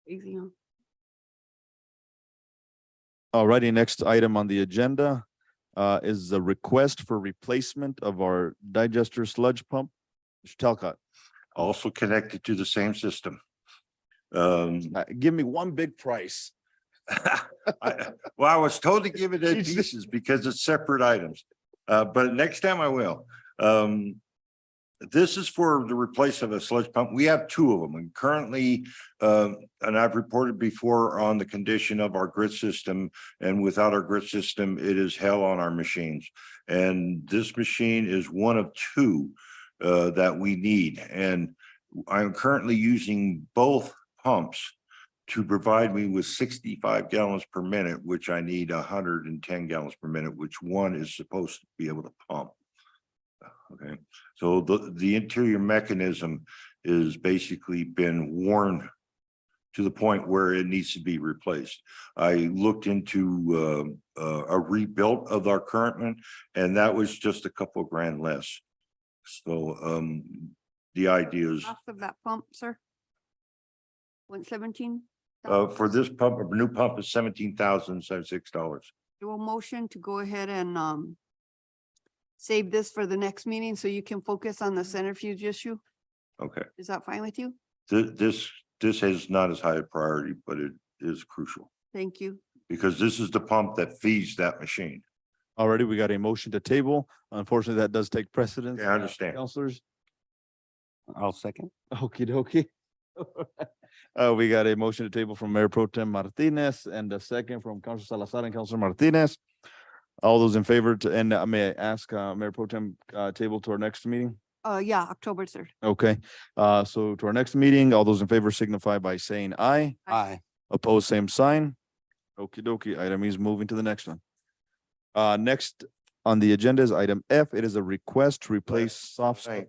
Easy, huh? Alrighty, next item on the agenda is the request for replacement of our digester sludge pump. Mr. Talcott, Also connected to the same system. give me one big price. Well, I was told to give it in pieces because it's separate items. But next time I will. This is for the replace of a sludge pump. We have two of them and currently, and I've reported before on the condition of our grid system. And without our grid system, it is hell on our machines. And this machine is one of two that we need. And I'm currently using both pumps to provide me with 65 gallons per minute, which I need 110 gallons per minute, which one is supposed to be able to pump. Okay, so the interior mechanism is basically been worn to the point where it needs to be replaced. I looked into a rebuild of our current one, and that was just a couple of grand less. So the idea is Cost of that pump, sir? 117? for this pump, a new pump is $17,076. Do a motion to go ahead and save this for the next meeting so you can focus on the centrifuge issue. Okay, Is that fine with you? this is not as high a priority, but it is crucial Thank you. because this is the pump that feeds that machine. Already, we got a motion to table. Unfortunately, that does take precedence. Yeah, I understand. Counselors? I'll second. Okie dokie. We got a motion to table from Mayor Pro Tem Martinez and a second from Councilor Salazar and Councilor Martinez. All those in favor to, and may I ask Mayor Pro Tem table to our next meeting? Yeah, October 3rd. Okay, so to our next meeting, all those in favor signify by saying aye. Aye. Opposed, same sign. Okie dokie, item E is moving to the next one. Next on the agenda is item F. It is a request to replace soft. Tonight.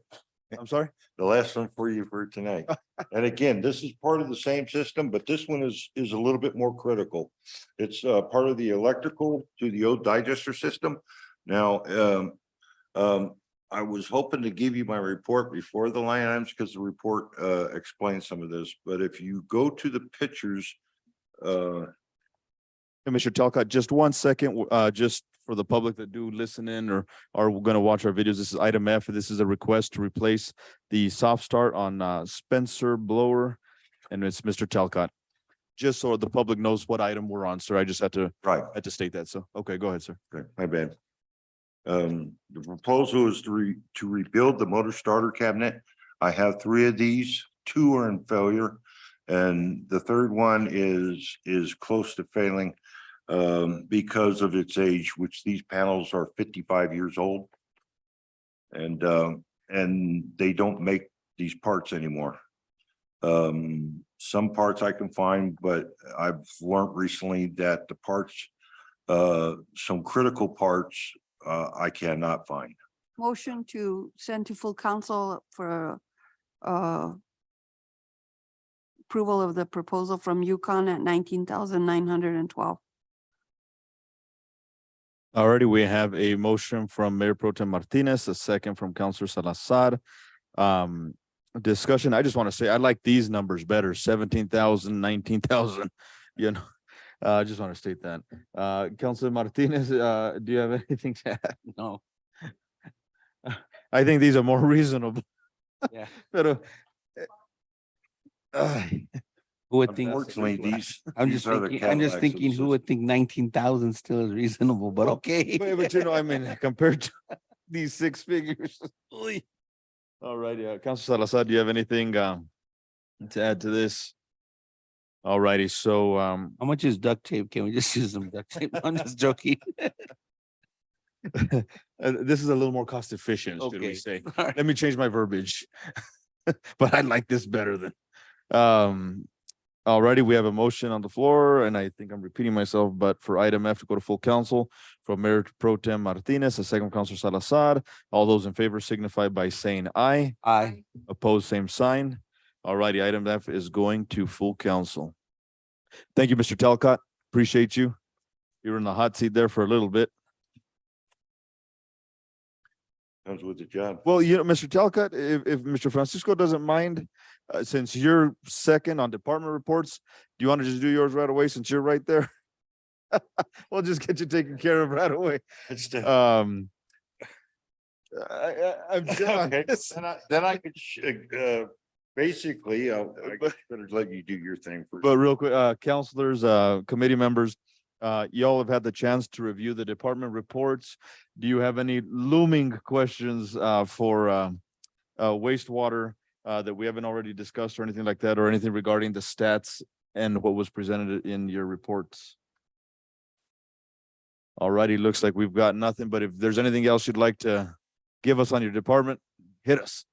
I'm sorry? The last one for you for tonight. And again, this is part of the same system, but this one is a little bit more critical. It's part of the electrical to the old digester system. Now, I was hoping to give you my report before the line items because the report explains some of this, but if you go to the pictures, Mr. Talcott, just 1 second, just for the public that do listen in or are going to watch our videos. This is item F. This is a request to replace the soft start on Spencer blower. And it's Mr. Talcott. Just so the public knows what item we're on, sir. I just had to right. state that. So, okay, go ahead, sir. Okay, my bad. The proposal is to rebuild the motor starter cabinet. I have 3 of these, 2 are in failure. And the third one is close to failing because of its age, which these panels are 55 years old. And they don't make these parts anymore. Some parts I can find, but I've learned recently that the parts, some critical parts, I cannot find. Motion to send to full council for approval of the proposal from Yukon at 19,912. Alrighty, we have a motion from Mayor Pro Tem Martinez, a second from Councilor Salazar. Discussion, I just want to say, I like these numbers better, 17,000, 19,000, you know. I just want to state that. Councilor Martinez, do you have anything to add? No. I think these are more reasonable. Yeah. Pero, Who would think? Unfortunately, these. I'm these just are the thinking, I'm just Cadillacs of the thinking who would think 19,000 still is reasonable, but okay. but you know, I mean, compared to these 6 figures. All right, yeah, Councilor Salazar, do you have anything to add to this? All righty, so How much is duct tape? Can we just use some duct tape? I'm just joking. this is a little more cost efficient, should we Okay. say? All right. Let me change my verbiage. But I like this better than. Alrighty, we have a motion on the floor, and I think I'm repeating myself, but for item F to go to full council from Mayor Pro Tem Martinez, a second from Councilor Salazar. All those in favor signify by saying aye. Aye. Opposed, same sign. Alrighty, item F is going to full council. Thank you, Mr. Talcott. Appreciate you. You were in the hot seat there for a little bit. Comes with the job. Well, you know, Mr. Talcott, if Mr. Francisco doesn't mind, since you're second on department reports, do you want to just do yours right away since you're right there? We'll just get you taken care of right away. I'm Okay, then I could, basically, I better let you do your thing first. But real quick, counselors, committee members, y'all have had the chance to review the department reports. Do you have any looming questions for wastewater that we haven't already discussed or anything like that, or anything regarding the stats and what was presented in your reports? Alrighty, looks like we've got nothing, but if there's anything else you'd like to give us on your department, hit us.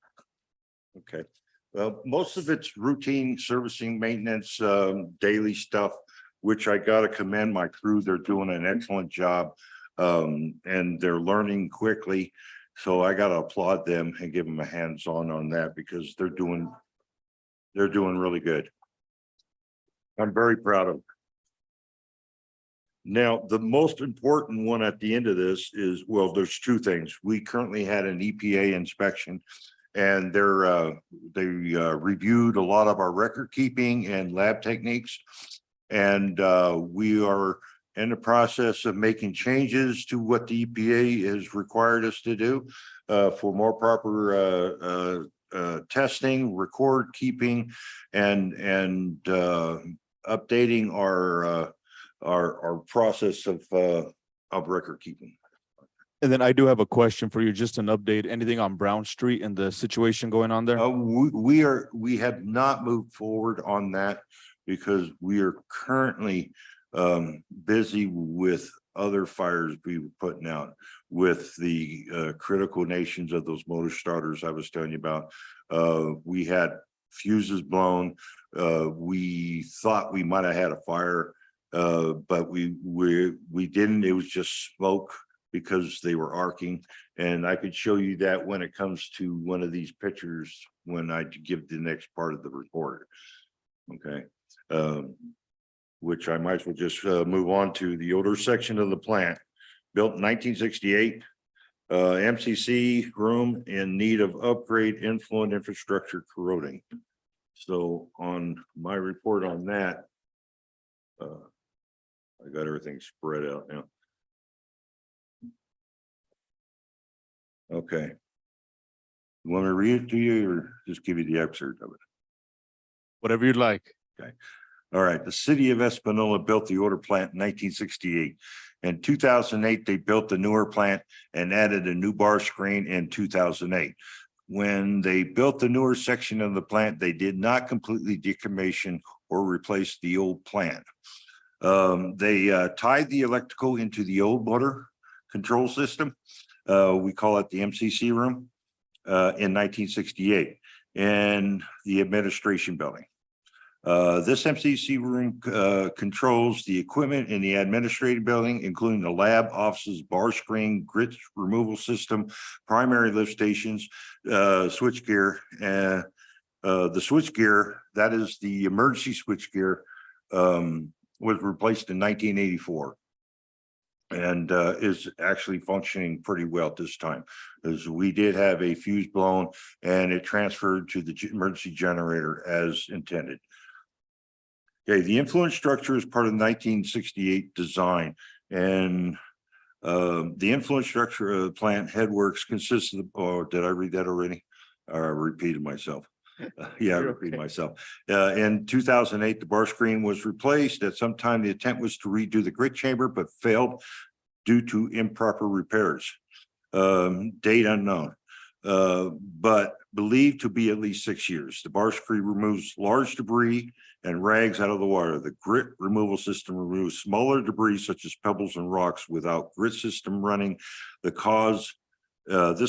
Okay, well, most of it's routine servicing, maintenance, daily stuff, which I gotta commend my crew. They're doing an excellent job. And they're learning quickly. So I gotta applaud them and give them a hands-on that because they're doing really good. I'm very proud of them. Now, the most important one at the end of this is, well, there's 2 things. We currently had an EPA inspection and they reviewed a lot of our record keeping and lab techniques. And we are in the process of making changes to what the EPA has required us to do for more proper testing, record keeping, and updating our process of record keeping. And then I do have a question for you, just an update, anything on Brown Street and the situation going on there? We have not moved forward on that because we are currently busy with other fires we were putting out with the critical nations of those motor starters I was telling you about. We had fuses blown. We thought we might have had a fire, but we didn't. It was just smoke because they were arcing. And I could show you that when it comes to one of these pictures when I give the next part of the report. Okay. Which I might as well just move on to the older section of the plant. Built in 1968. MCC room in need of upgrade, influent infrastructure corroding. So on my report on that, I got everything spread out now. Okay. You want me to read it to you or just give you the excerpt of it? Whatever you'd like. All right, the city of Espanola built the older plant in 1968. In 2008, they built the newer plant and added a new bar screen in 2008. When they built the newer section of the plant, they did not completely decommission or replace the old plant. They tied the electrical into the old motor control system. We call it the MCC room in 1968 in the administration building. This MCC room controls the equipment in the administrative building, including the lab, offices, bar screen, grit removal system, primary lift stations, switch gear. The switch gear, that is the emergency switch gear, was replaced in 1984. And is actually functioning pretty well at this time, as we did have a fuse blown and it transferred to the emergency generator as intended. Okay, the influence structure is part of the 1968 design, and the influence structure of the plant headworks consists of, oh, did I read that already? I repeated myself. Yeah, I repeated myself. In 2008, the bar screen was replaced. At some time, the attempt was to redo the grit chamber, but failed due to improper repairs. Date unknown, but believed to be at least 6 years. The bar screen removes large debris and rags out of the water. The grit removal system removes smaller debris such as pebbles and rocks without grit system running. This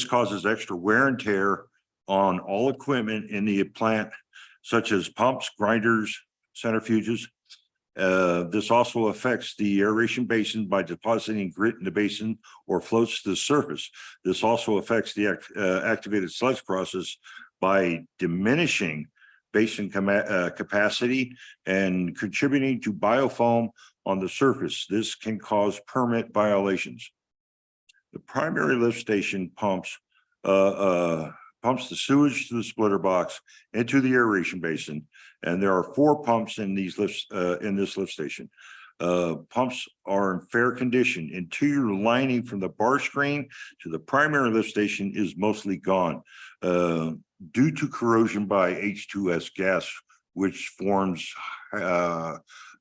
causes extra wear and tear on all equipment in the plant, such as pumps, grinders, centrifuges. This also affects the aeration basin by depositing grit in the basin or floats to the surface. This also affects the activated sludge process by diminishing basin capacity and contributing to biofoam on the surface. This can cause permit violations. The primary lift station pumps the sewage to the splitter box into the aeration basin, and there are 4 pumps in these lifts in this lift station. Pumps are in fair condition. Interior lining from the bar screen to the primary lift station is mostly gone due to corrosion by H2S gas, which forms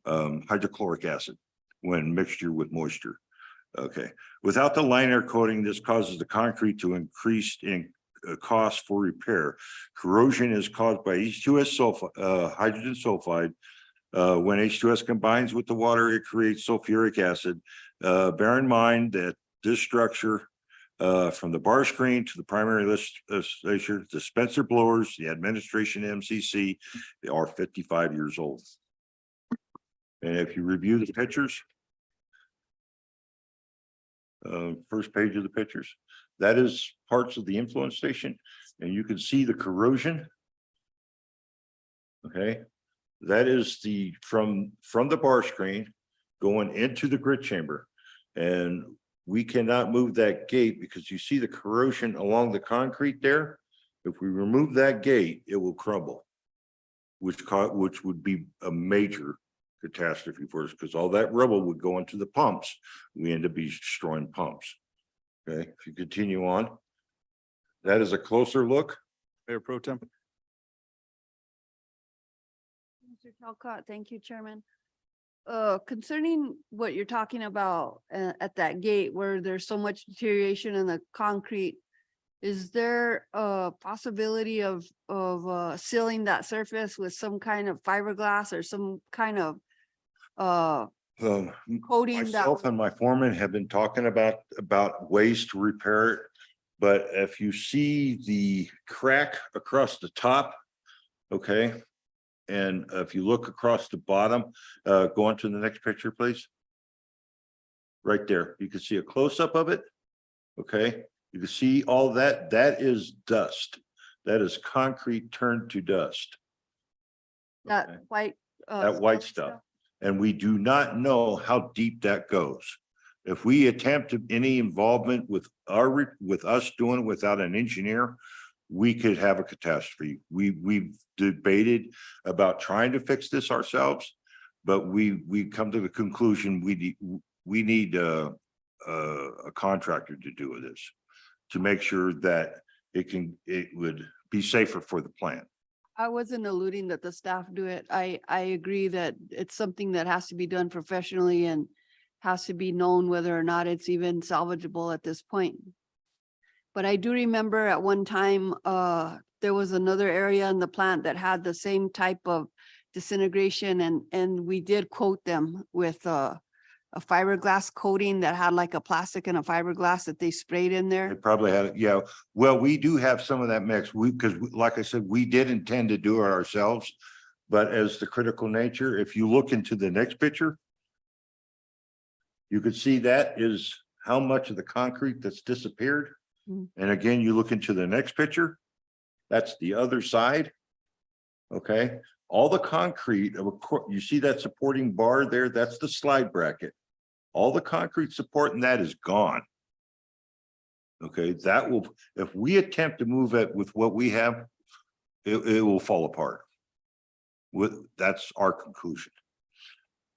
hydrochloric acid when mixture with moisture. Okay, without the liner coating, this causes the concrete to increase in cost for repair. Corrosion is caused by H2S hydrogen sulfide. When H2S combines with the water, it creates sulfuric acid. Bear in mind that this structure, from the bar screen to the primary lift station, dispenser blowers, the administration MCC, they are 55 years old. And if you review the pictures, first page of the pictures, that is parts of the influence station, and you can see the corrosion. Okay, that is the from the bar screen going into the grit chamber, and we cannot move that gate because you see the corrosion along the concrete there. If we remove that gate, it will crumble, which would be a major catastrophe for us, because all that rubble would go into the pumps. We end up destroying pumps. Okay, if you continue on, that is a closer look. Mayor Pro Tem. Mr. Talcott, thank you, Chairman. Concerning what you're talking about at that gate where there's so much deterioration in the concrete, is there a possibility of sealing that surface with some kind of fiberglass or some kind of Coating that. Myself and my foreman have been talking about ways to repair it. But if you see the crack across the top, okay? And if you look across the bottom, go on to the next picture, please. Right there, you can see a close-up of it. Okay, you can see all that, that is dust. That is concrete turned to dust. Okay. That white. That white stuff. And we do not know how deep that goes. If we attempt any involvement with with us doing it without an engineer, we could have a catastrophe. We've debated about trying to fix this ourselves, but we come to the conclusion we need a contractor to do this to make sure that it would be safer for the plant. I wasn't alluding that the staff do it. I agree that it's something that has to be done professionally and has to be known whether or not it's even salvageable at this point. But I do remember at one time, there was another area in the plant that had the same type of disintegration and we did quote them with a fiberglass coating that had like a plastic and a fiberglass that they sprayed in there. They probably had it, yeah. Well, we do have some of that mix. Because like I said, we did intend to do it ourselves. But as the critical nature, if you look into the next picture, you could see that is how much of the concrete that's disappeared. Mm. And again, you look into the next picture, that's the other side. Okay, all the concrete, you see that supporting bar there, that's the slide bracket. All the concrete supporting that is gone. Okay, that will, if we attempt to move it with what we have, it will fall apart. That's our conclusion.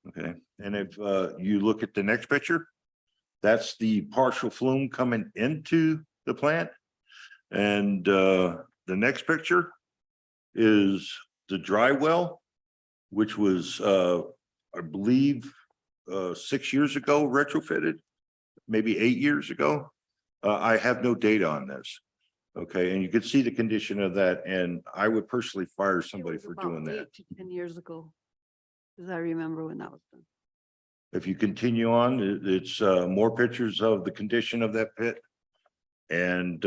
Okay, and if you look at the next picture, that's the partial flume coming into the plant. And the next picture is the dry well, which was, I believe, 6 years ago retrofitted, maybe 8 years ago. I have no data on this. Okay, and you can see the condition of that, and I would personally fire It somebody was for about doing that. 8 to 10 years ago. Cause I remember when that was done. If you continue on, it's more pictures of the condition of that pit. And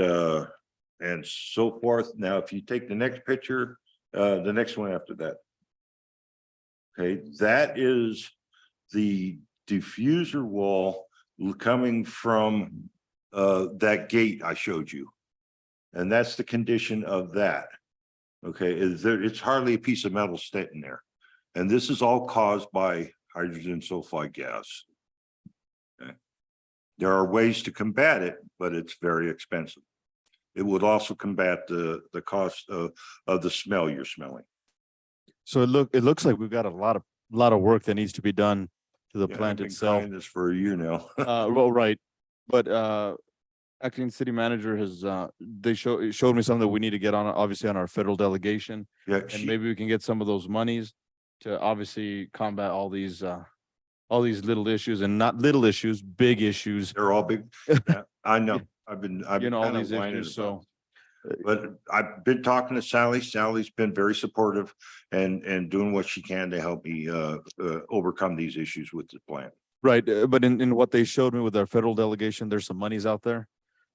so forth. Now, if you take the next picture, the next one after that. Okay, that is the diffuser wall coming from that gate I showed you. And that's the condition of that. Okay, it's hardly a piece of metal sitting there. And this is all caused by hydrogen sulfide gas. Okay. There are ways to combat it, but it's very expensive. It would also combat the cost of the smell you're smelling. So it looks like we've got a lot of work that needs to be done to the Yeah, I've plant been itself. trying this for a year now. Well, right, but acting city manager has they showed me something that we need to get on, obviously on our federal delegation, Yeah, and maybe we can get some of those monies to obviously combat all these little issues, and not little issues, big issues. they're all big. Yeah, I know. I've been All kinda these whining issues. about So it. But I've been talking to Sally. Sally's been very supportive and doing what she can to help me overcome these issues with the plant. right, but in what they showed me with our federal delegation, there's some monies out there.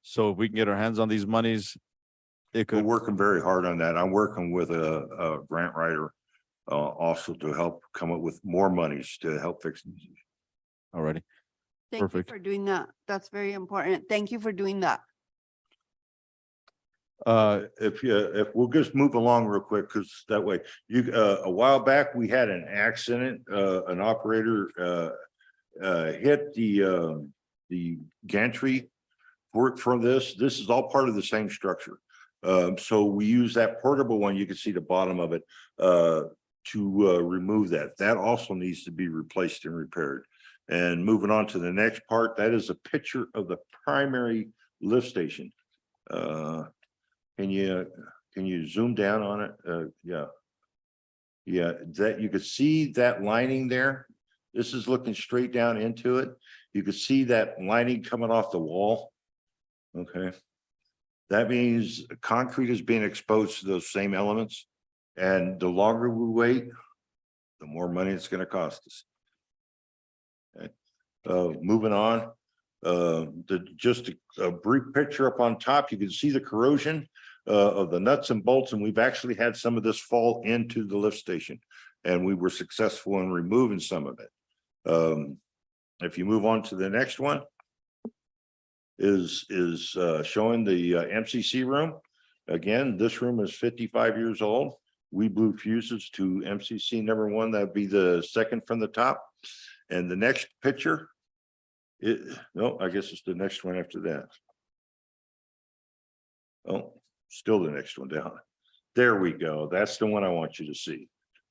So if we can get our hands on these monies, it We're could. working very hard on that. I'm working with a grant writer also to help come up with more monies to help fix these issues. Alrighty. Thank you Perfect. for doing that. That's very important. Thank you for doing that. If we'll just move along real quick, because that way a while back, we had an accident, an operator hit the gantry for this. This is all part of the same structure. So we use that portable one. You can see the bottom of it to remove that. That also needs to be replaced and repaired. And moving on to the next part, that is a picture of the primary lift station. Can you zoom down on it? Yeah. Yeah, that you could see that lining there. This is looking straight down into it. You could see that lining coming off the wall. Okay. That means concrete is being exposed to those same elements. And the longer we wait, the more money it's going to cost us. Okay. Moving on, just a brief picture up on top, you can see the corrosion of the nuts and bolts, and we've actually had some of this fall into the lift station, and we were successful in removing some of it. If you move on to the next one, is showing the MCC room. Again, this room is 55 years old. We blew fuses to MCC number 1. That'd be the second from the top. And the next picture, no, I guess it's the next one after that. Oh, still the next one down. There we go. That's the one I want you to see.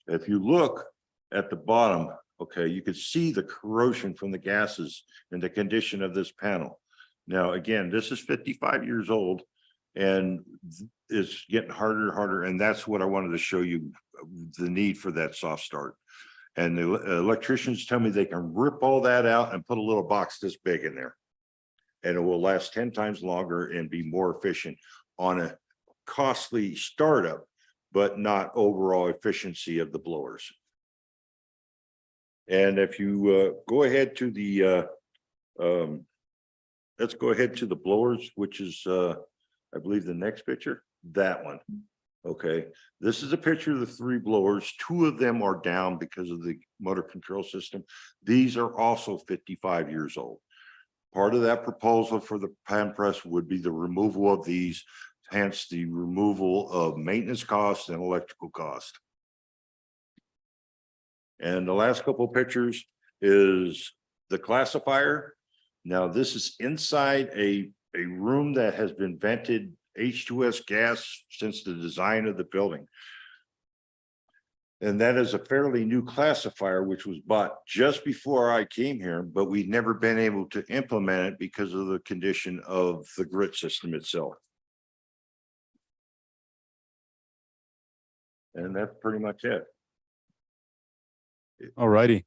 If you look at the bottom, okay, you can see the corrosion from the gases and the condition of this panel. Now, again, this is 55 years old and it's getting harder and harder. And that's what I wanted to show you, the need for that soft start. And the electricians tell me they can rip all that out and put a little box this big in there. And it will last 10 times longer and be more efficient on a costly startup, but not overall efficiency of the blowers. And if you go ahead to the, let's go ahead to the blowers, which is, I believe the next picture, that one. Okay, this is a picture of the 3 blowers. 2 of them are down because of the motor control system. These are also 55 years old. Part of that proposal for the pan press would be the removal of these, hence the removal of maintenance costs and electrical cost. And the last couple of pictures is the classifier. Now, this is inside a room that has been vented H2S gas since the design of the building. And that is a fairly new classifier, which was bought just before I came here, but we've never been able to implement it because of the condition of the grit system itself. And that's pretty much it. All righty.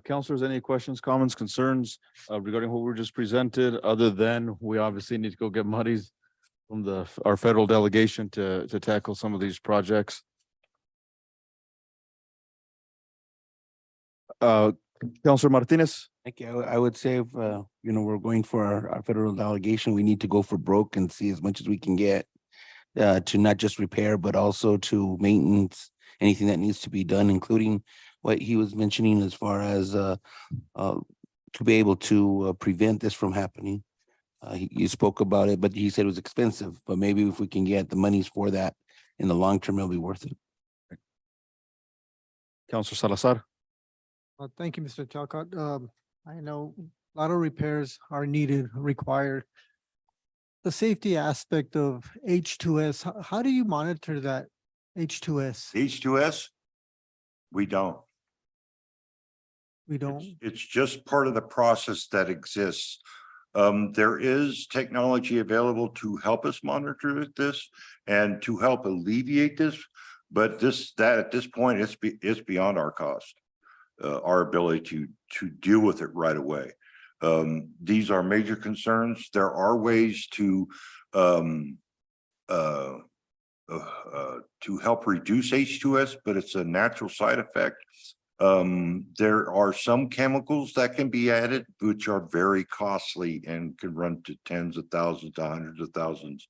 Counselors, any questions, comments, concerns regarding what we were just presented, other than we obviously need to go get monies from our federal delegation to tackle some of these projects? Counselor Martinez? Thank you. I would say if, we're going for our federal delegation, we need to go for broke and see as much as we can get to not just repair, but also to maintenance, anything that needs to be done, including what he was mentioning as far as to be able to prevent this from happening. You spoke about it, but he said it was expensive, but maybe if we can get the monies for that in the long term, it'll be worth it. Counselor Salazar? Thank you, Mr. Talcott. I know a lot of repairs are needed, required. The safety aspect of H2S, how do you monitor that H2S? H2S, we don't. We don't. It's just part of the process that exists. There is technology available to help us monitor this and to help alleviate this, but at this point, it's beyond our cost, our ability to deal with it right away. These are major concerns. There are ways to help reduce H2S, but it's a natural side effect. There are some chemicals that can be added, which are very costly and can run to tens of thousands to hundreds of thousands,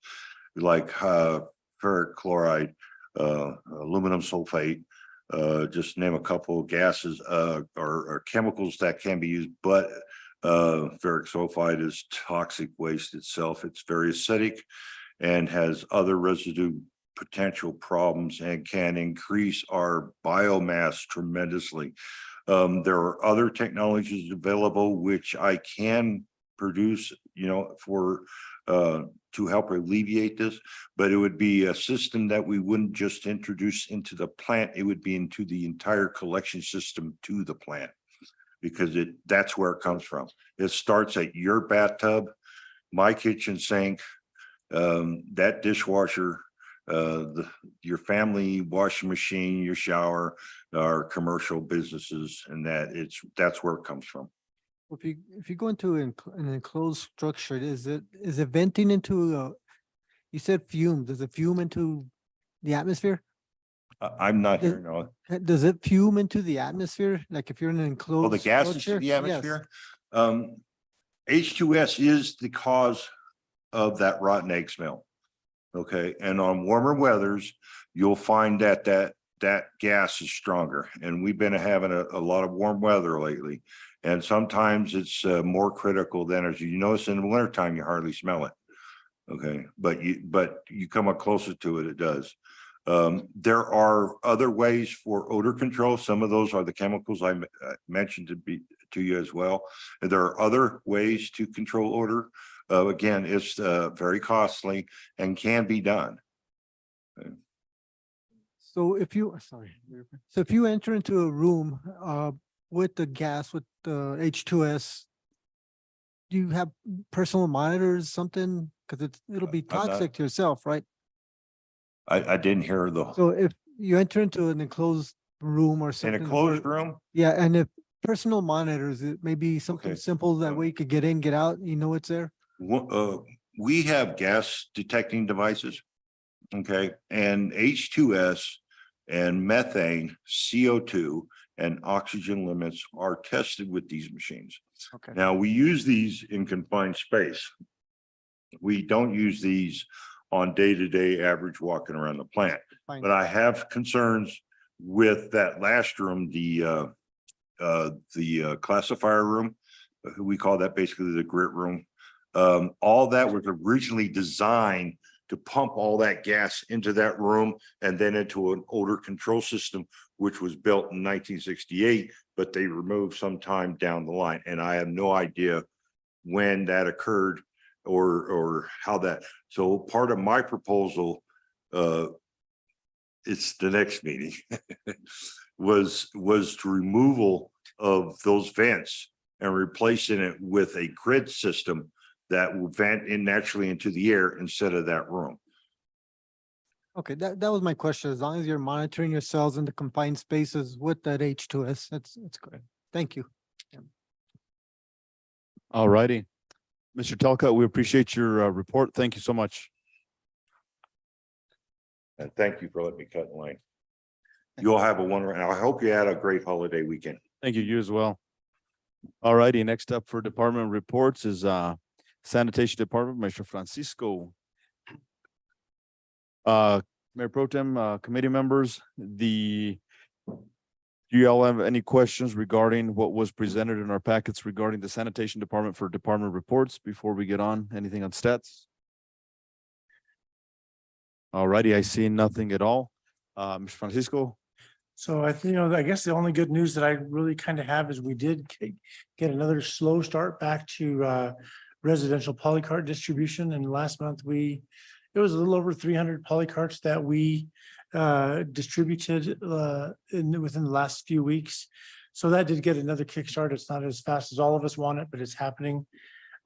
like ferric chloride, aluminum sulfate, just name a couple of gases or chemicals that can be used, but ferric sulfide is toxic waste itself. It's very acidic and has other residue potential problems and can increase our biomass tremendously. There are other technologies available which I can produce, for to help alleviate this, but it would be a system that we wouldn't just introduce into the plant, it would be into the entire collection system to the plant, because that's where it comes from. It starts at your bathtub, my kitchen sink, that dishwasher, your family washing machine, your shower, our commercial businesses, and that's where it comes from. If you go into an enclosed structure, is it venting into you said fume, does it fume into the atmosphere? I'm not Does- hearing all. Does it fume into the atmosphere? Like if you're in an enclosed? Oh, the gases structure? in the Yes. atmosphere? H2S is the cause of that rotten egg smell. Okay, and on warmer weathers, you'll find that gas is stronger. And we've been having a lot of warm weather lately. And sometimes it's more critical than as you notice in the wintertime, you hardly smell it. Okay, but you come up closer to it, it does. There are other ways for odor control. Some of those are the chemicals I mentioned to you as well. And there are other ways to control odor. Again, it's very costly and can be done. So if you, sorry, so if you enter into a room with the gas, with the H2S, do you have personal monitors, something? Because it'll be I'm not- toxic to yourself, right? I didn't hear the, So if you enter into an enclosed room or in something. a closed room? Yeah, and if personal monitors, it may be something Okay. simple that way you could get in, get out, you know it's there. We have gas detecting devices. Okay, and H2S and methane, CO2 and oxygen limits are tested with these machines. Okay. Now, we use these in confined space. We don't use these on day-to-day average walking around the plant. Fine. But I have concerns with that last room, the classifier room. We call that basically the grit room. All that was originally designed to pump all that gas into that room and then into an odor control system, which was built in 1968, but they removed sometime down the line. And I have no idea when that occurred or how that. So part of my proposal, it's the next meeting, was to removal of those vents and replacing it with a grid system that will vent in naturally into the air instead of that room. Okay, that was my question. As long as you're monitoring your cells in the confined spaces with that H2S, that's good. Thank you. All righty. Mr. Telka, we appreciate your report. Thank you so much. And thank you for letting me cut in line. You all have a wonderful, and I hope you had a great holiday weekend. Thank you. You as well. All righty. Next up for department reports is Sanitation Department, Mr. Francisco. Mayor Pro Tem, committee members, do you all have any questions regarding what was presented in our packets regarding the Sanitation Department for department reports before we get on? Anything on stats? All righty, I see nothing at all. Mr. Francisco? So I think, I guess the only good news that I really kind of have is we did get another slow start back to residential polycart distribution. And last month it was a little over 300 polycarts that we distributed within the last few weeks. So that did get another kickstart. It's not as fast as all of us want it, but it's happening.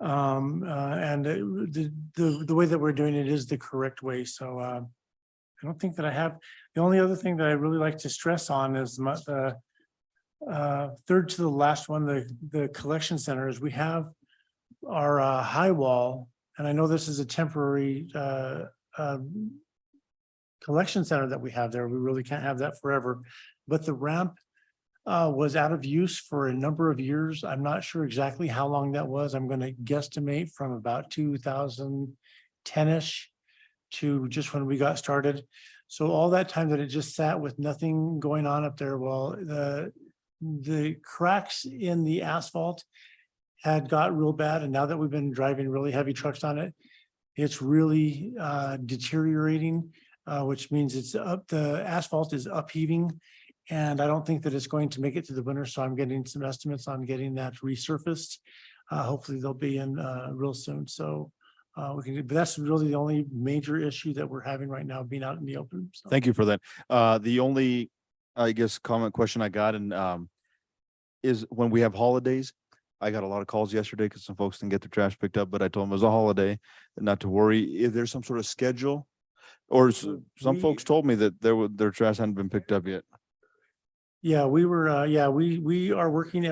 And the way that we're doing it is the correct way. So I don't think that I have. The only other thing that I really like to stress on is the third to the last one, the collection center, is we have our high wall. And I know this is a temporary collection center that we have there. We really can't have that forever. But the ramp was out of use for a number of years. I'm not sure exactly how long that was. I'm going to guesstimate from about 2010-ish to just when we got started. So all that time that it just sat with nothing going on up there, well, the cracks in the asphalt had got real bad. And now that we've been driving really heavy trucks on it, it's really deteriorating, which means the asphalt is upheaving. And I don't think that it's going to make it to the winter. So I'm getting some estimates on getting that resurfaced. Hopefully they'll be in real soon. So but that's really the only major issue that we're having right now, being out in the open. So. Thank you for that. The only, I guess, question I got is when we have holidays. I got a lot of calls yesterday because some folks didn't get their trash picked up, but I told them it was a holiday, not to worry. Is there some sort of schedule? Or some folks told me that their trash hadn't been picked up yet. Yeah, we were, we are working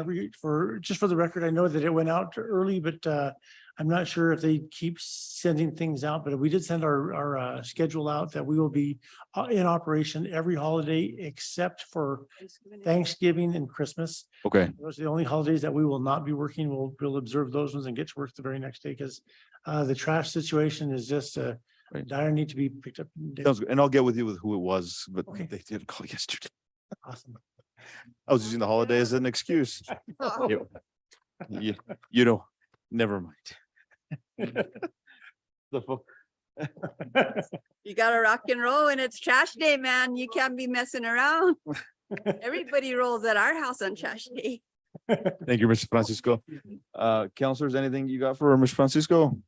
just for the record, I know that it went out early, but I'm not sure if they keep sending things out, but we did send our schedule out that we will be in operation every holiday except for Thanksgiving and Christmas. Okay, Those are the only holidays that we will not be working. We'll observe those ones and get to work the very next day because the trash situation is just Right. dire need to be picked up. sounds good. And I'll get with you with who it was, but Okay. they did call yesterday. Awesome. I was using the holiday as an excuse. You know, never mind. The fo- You gotta rock and roll and it's trash day, man. You can't be messing around. Everybody rolls at our house on trash day. Thank you, Mr. Francisco. Counselors, anything you got for Mr. Francisco?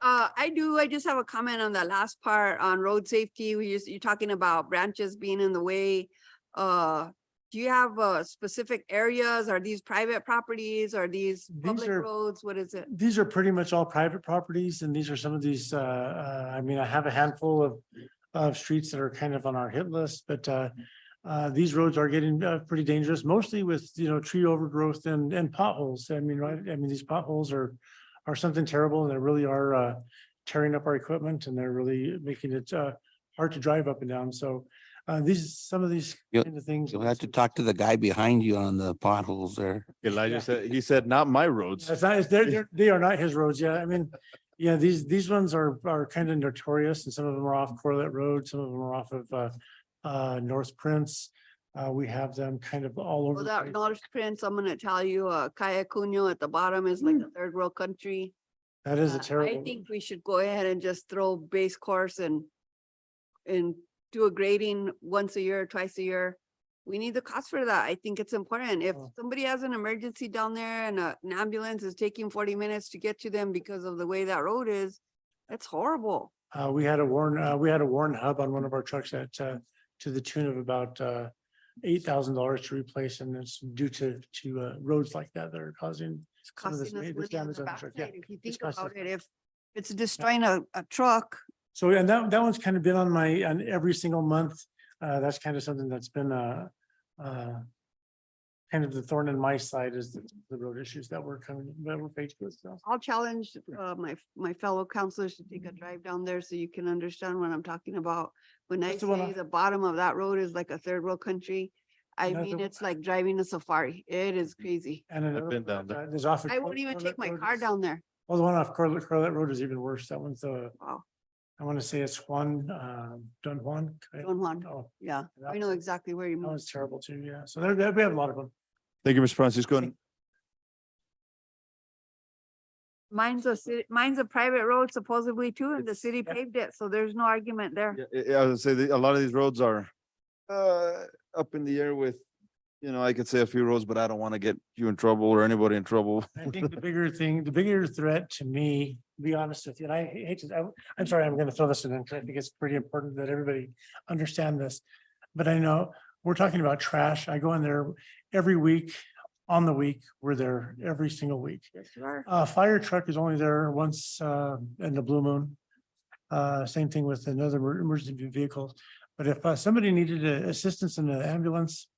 I do. I just have a comment on that last part on road safety. You're talking about branches being in the way. Do you have specific areas? Are these private properties? Are these public are- roads? What is it? These are pretty much all private properties and these are some of these, I mean, I have a handful of streets that are kind of on our hit list, but these roads are getting pretty dangerous, mostly with, tree overgrowth and potholes. I mean, right, I mean, these potholes are something terrible and they really are tearing up our equipment and they're really making it hard to drive up and down. So some of these You'll- kind of things. You'll have to talk to the guy behind you on the potholes there. Elijah said, he said, not my roads. It's not, they are not his roads. Yeah, I mean, yeah, these ones are kind of notorious and some of them are off Corlett Road, some of them are off of North Prince. We have them kind of all over. the Without place. North Prince, I'm gonna tell you, Cayacuno at the bottom is like a third world country. That is a I terrible. think we should go ahead and just throw base course and do a grading once a year, twice a year. We need the cost for that. I think it's important. If Oh. somebody has an emergency down there and an ambulance is taking 40 minutes to get to them because of the way that road is, that's horrible. We had a Warren hub on one of our trucks that to the tune of about $8,000 to replace, and it's due to roads like that that are causing. It's Some of this costing us ma- this money on damage the on the truck, yeah. backside. If you It's think costing about us- it, if it's destroying a truck, So, and that one's kind of been on every single month. That's kind of something that's been kind of the thorn in my side is the road issues that we're faced with. So. I'll challenge my fellow counselors to take a drive down there so you can understand what I'm talking about. When I That's the one say I- the bottom of that road is like a third world country, I That's mean, the- it's like driving a safari. It is crazy. And another been one, down there. there's off. of I won't even Corlett take my Road car is- down there. Well, the one off Corlett Road is even worse. That one's Wow. I want to say it's Juan, Don Juan. Don Juan. Oh, Yeah, I that know one- exactly where you that mean. one's terrible too. Yeah. So there, we have a lot of them. Thank you, Mr. Francisco. And Mine's a private road supposedly too, and the city yeah. paved it, so there's no argument there. I would say a lot of these roads are up in the air with, I could say a few roads, but I don't want to get you in trouble or anybody in trouble. I think the bigger threat to me, to be honest with you, and I hate to, I'm sorry, I'm gonna throw this in, because I think it's pretty important that everybody understand this. But I know, we're talking about trash. I go in there every week, on the week, we're there every single week. Yes, you are. Fire truck is only there once in the blue moon. Same thing with another emergency vehicle. But if somebody needed assistance in the ambulance,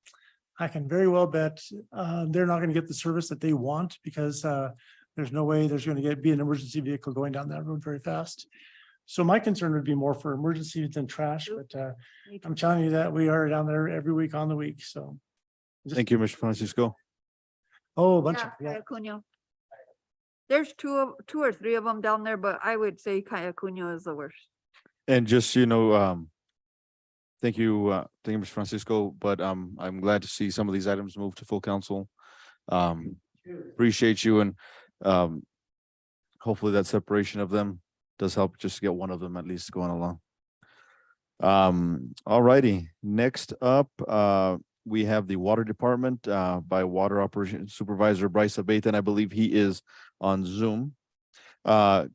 I can very well bet they're not gonna get the service that they want because there's no way there's gonna be an emergency vehicle going down that road very fast. So my concern would be more for emergency than trash, but I'm telling you that we are down there every week on the week, so. Thank you, Mr. Francisco. Oh, a bunch of, Yeah, yeah. Cayacuno. There's two or three of them down there, but I would say Cayacuno is the worst. And just, thank you, Mr. Francisco, but I'm glad to see some of these items move to full council. Appreciate you and hopefully that separation of them does help just to get one of them at least going along. All righty, next up, we have the Water Department by Water Operations Supervisor Bryce Abate, and I believe he is on Zoom. Mayor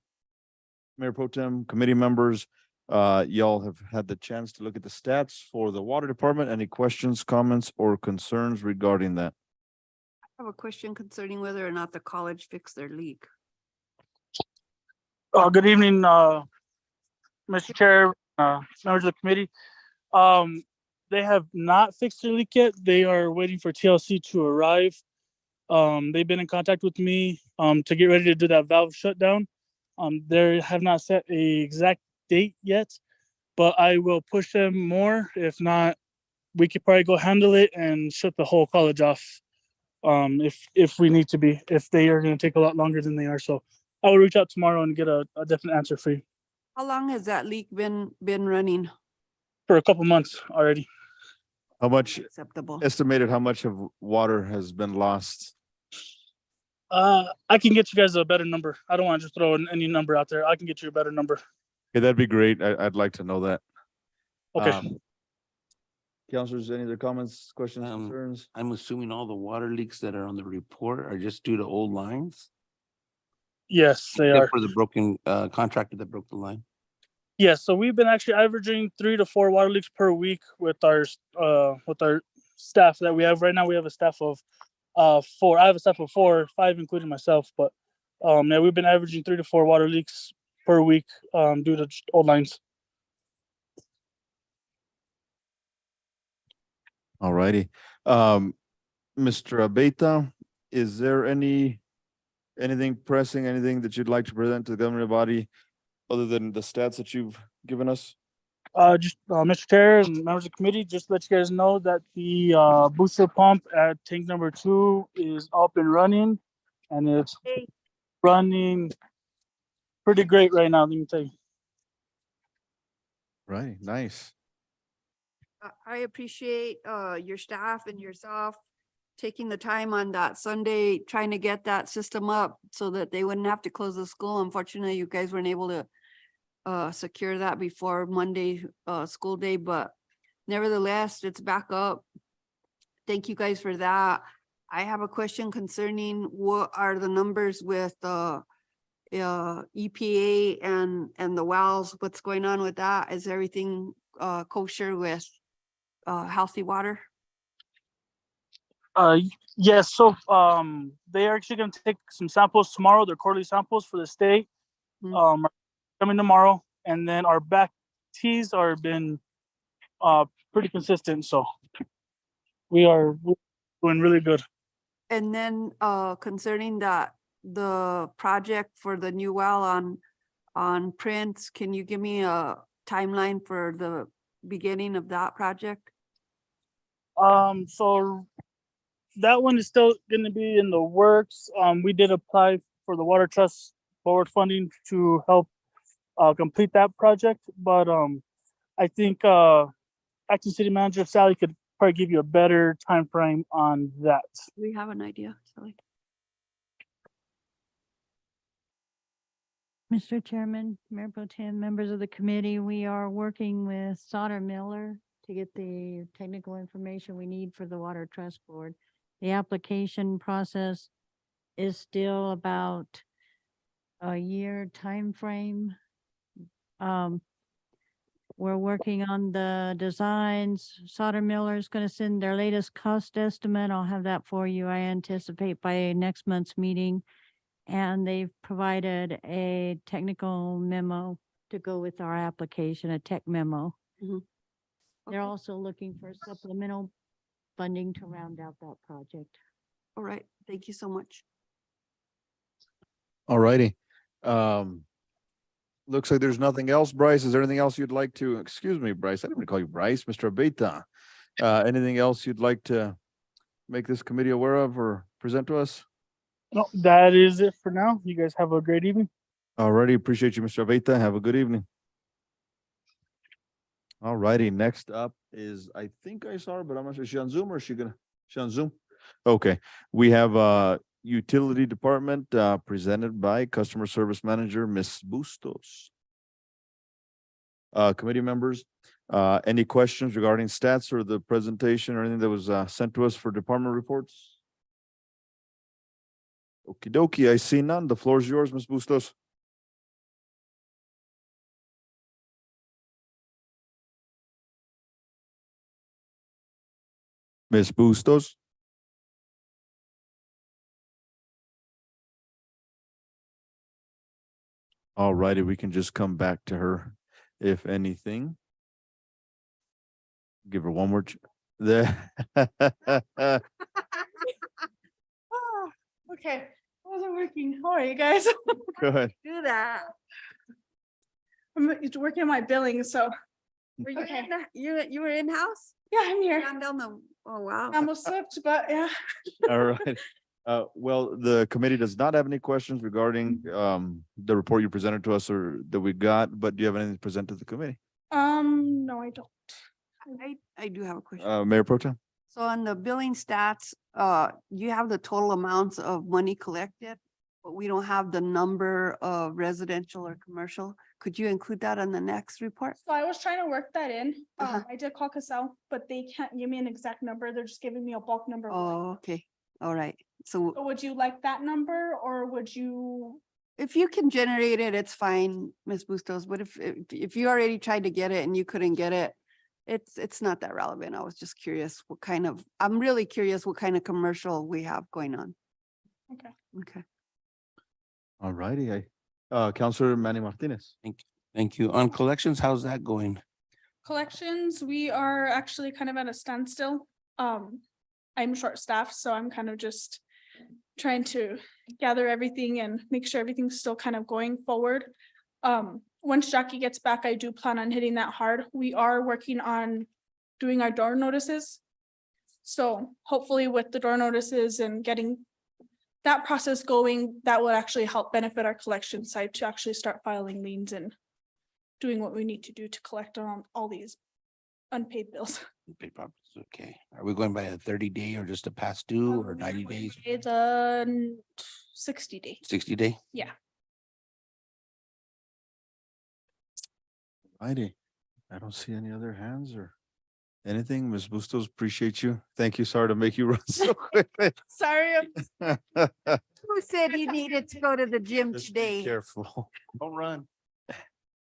Pro Tem, committee members, y'all have had the chance to look at the stats for the Water Department. Any questions, comments, or concerns regarding that? I have a question concerning whether or not the college fixed their leak. Good evening, Mr. Chair, members of the committee. They have not fixed their leak yet. They are waiting for TLC to arrive. They've been in contact with me to get ready to do that valve shutdown. They have not set a exact date yet, but I will push them more. If not, we could probably go handle it and shut the whole college off. If we need to be, if they are going to take a lot longer than they are. So I will reach out tomorrow and get a definite answer for you. How long has that leak been running? For a couple months already. How much Acceptable. estimated, how much of water has been lost? I can get you guys a better number. I don't want to just throw any number out there. I can get you a better number. Okay, that'd be great. I'd like to know that. Okay. Counselors, any other comments, questions, Um, concerns? I'm assuming all the water leaks that are on the report are just due to old lines? Yes, they are. Except for the broken contractor that broke the line. Yes, so we've been actually averaging 3 to 4 water leaks per week with our staff that we have right now. We have a staff of 4. I have a staff of 4, 5 including myself. But yeah, we've been averaging 3 to 4 water leaks per week due to just old lines. All righty. Mr. Abeta, is there anything pressing, anything that you'd like to present to the governing body other than the stats that you've given us? Mr. Chair and members of the committee, just to let you guys know that the booster pump at tank number 2 is up and running, and it's running pretty great right now, let me tell you. Right, nice. I appreciate your staff and yourself taking the time on that Sunday, trying to get that system up so that they wouldn't have to close the school. Unfortunately, you guys weren't able to secure that before Monday school day, but nevertheless, it's back up. Thank you guys for that. I have a question concerning what are the numbers with EPA and the wells, what's going on with that? Is everything kosher with healthy water? Yes, so they're actually going to take some samples tomorrow. They're quarterly samples for the state. Mhm. Coming tomorrow, and then our back tees are been pretty consistent. So we're doing really good. And then concerning that, the project for the new well on Prince, can you give me a timeline for the beginning of that project? So that one is still going to be in the works. We did apply for the Water Trust Board funding to help complete that project, but I think acting city manager Sally could probably give you a better time frame on that. We have an idea, Sally. Mr. Chairman, Mayor Pro Tem, members of the committee, we are working with Sauter Miller to get the technical information we need for the Water Trust Board. The application process is still about a year timeframe. We're working on the designs. Sauter Miller is going to send their latest cost estimate. I'll have that for you, I anticipate, by next month's meeting. And they've provided a technical memo to go with our application, a tech memo. Mhm. They're Okay. also looking for supplemental funding to round out that project. All right, thank you so much. All righty. Looks like there's nothing else. Bryce, is there anything else you'd like to, excuse me, Bryce, I didn't call you Bryce, Mr. Abeta. Anything else you'd like to make this committee aware of or present to us? No, that is it for now. You guys have a great evening. All righty, appreciate you, Mr. Abeta. Have a good evening. All righty, next up is, I think I saw her, but I'm not sure, is she on Zoom or is she on Zoom? Okay, we have Utility Department presented by Customer Service Manager, Ms. Bustos. Committee members, any questions regarding stats or the presentation or anything that was sent to us for department reports? Okie dokie, I see none. The floor is yours, Ms. Bustos. Ms. Bustos. All righty, we can just come back to her if anything. Give her one more. Okay, wasn't working. How are you guys? Go ahead. Good. do that? I'm working on my billing, so. Were you Okay. you were in-house? Yeah, I'm here. Down the, oh, wow. I almost slipped, but yeah. All right. Well, the committee does not have any questions regarding the report you presented to us or that we got, but do you have anything to present to the committee? No, I don't. I do have a question. Mayor Pro Tem? So on the billing stats, you have the total amounts of money collected, but we don't have the number of residential or commercial. Could you include that on the next report? So I was trying to work that in. Uh-huh. I did call Casell, but they can't give me an exact number. They're just giving me a bulk number. Oh, okay. All right. So So would you like that number or would you? if you can generate it, it's fine, Ms. Bustos. But if you already tried to get it and you couldn't get it, it's not that relevant. I was just curious I'm really curious what kind of commercial we have going on. Okay. Okay. All righty. Counselor Manny Martinez. Thank you. On collections, how's that going? Collections, we are actually kind of at a standstill. I'm short-staffed, so I'm kind of just trying to gather everything and make sure everything's still kind of going forward. Once Jackie gets back, I do plan on hitting that hard. We are working on doing our door notices. So hopefully with the door notices and getting that process going, that will actually help benefit our collection side to actually start filing liens and doing what we need to do to collect on all these unpaid bills. Paid properties, okay. Are we going by a 30-day or just a past due or 90 days, It's 60 day. 60-day? Yeah. Righty. I don't see any other hands or anything. Ms. Bustos, appreciate you. Thank you. Sorry to make you run so quick. Sorry. Who said you needed to go to the gym Just be today? careful. Don't run.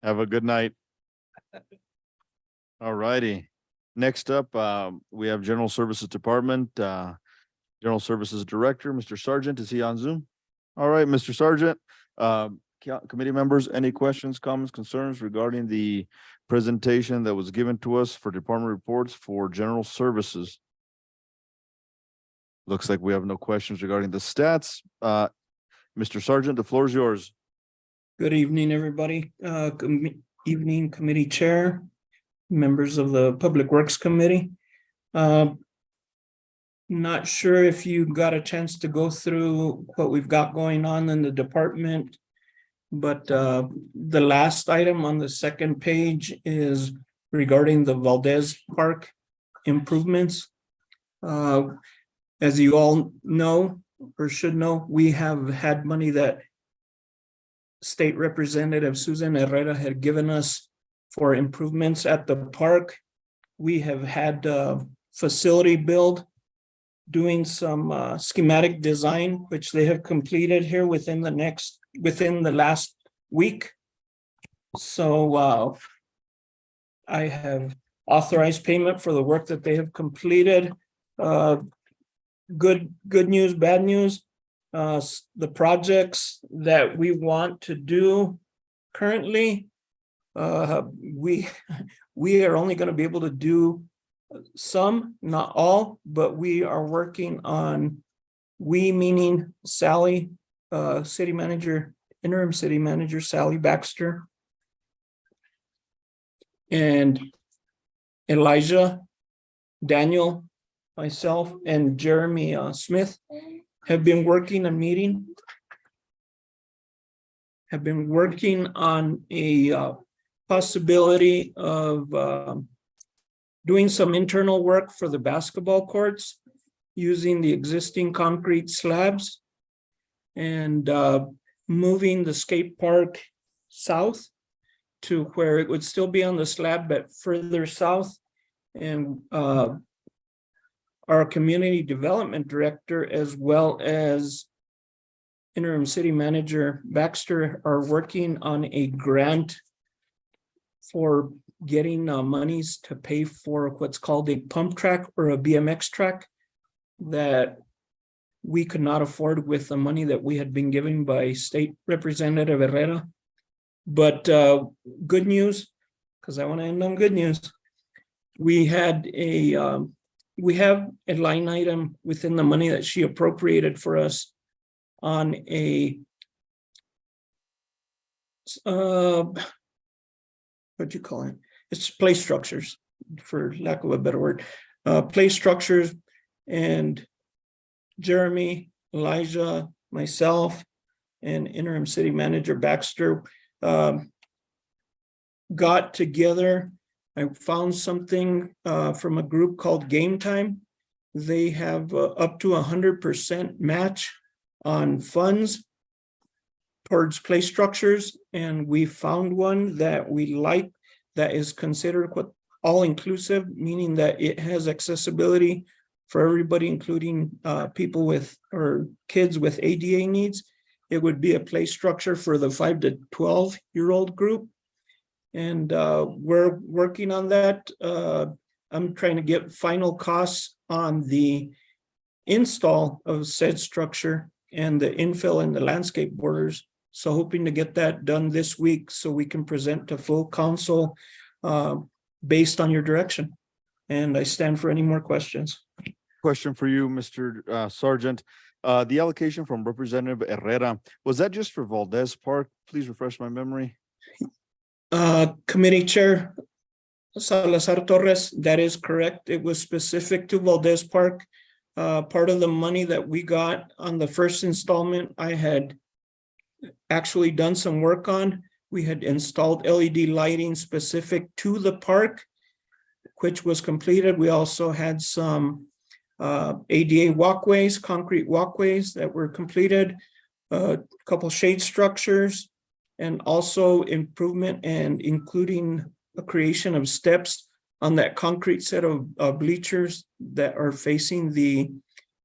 Have a good night. All righty. Next up, we have General Services Department, General Services Director, Mr. Sargent. Is he on Zoom? All right, Mr. Sargent. Committee members, any questions, comments, concerns regarding the presentation that was given to us for department reports for General Services? Looks like we have no questions regarding the stats. Mr. Sargent, the floor is yours. Good evening, everybody. Evening committee chair, members of the Public Works Committee. Not sure if you got a chance to go through what we've got going on in the department, but the last item on the second page is regarding the Valdez Park improvements. As you all know, or should know, we have had money that State Representative Susan Herrera had given us for improvements at the park. We have had facility build, doing some schematic design, which they have completed here within the last week. So I have authorized payment for the work that they have completed. Good news, bad news. The projects that we want to do currently, we are only going to be able to do some, not all, but we are working on, we meaning Sally, city manager, interim city manager Sally Baxter, and Elijah, Daniel, myself, and Jeremy Smith have been working on a possibility of doing some internal work for the basketball courts using the existing concrete slabs and moving the skate park south to where it would still be on the slab, but further south. And our community development director, as well as interim city manager Baxter, are working on a grant for getting monies to pay for what's called a pump track or a BMX track that we could not afford with the money that we had been given by State Representative Herrera. But good news, because I want to end on good news. We have a line item within the money that she appropriated for us on a what do you call it? It's play structures, for lack of a better word. Play structures, and Jeremy, Elijah, myself, and interim city manager Baxter got together. I found something from a group called Game Time. They have up to 100% match on funds towards play structures, and we found one that we like that is considered all-inclusive, meaning that it has accessibility for everybody, including people with or kids with ADA needs. It would be a play structure for the 5 to 12-year-old group. And we're working on that. I'm trying to get final costs on the install of said structure and the infill and the landscape borders. So hoping to get that done this week so we can present to full council based on your direction. And I stand for any more questions. Question for you, Mr. Sergeant. The allocation from Representative Herrera, was that just for Valdez Park? Please refresh my memory. Committee Chair Salazar Torres, that is correct. It was specific to Valdez Park. Part of the money that we got on the first installment, I had actually done some work on. We had installed LED lighting specific to the park, which was completed. We also had some ADA walkways, concrete walkways that were completed, a couple shade structures, and also improvement and including a creation of steps on that concrete set of bleachers that are facing the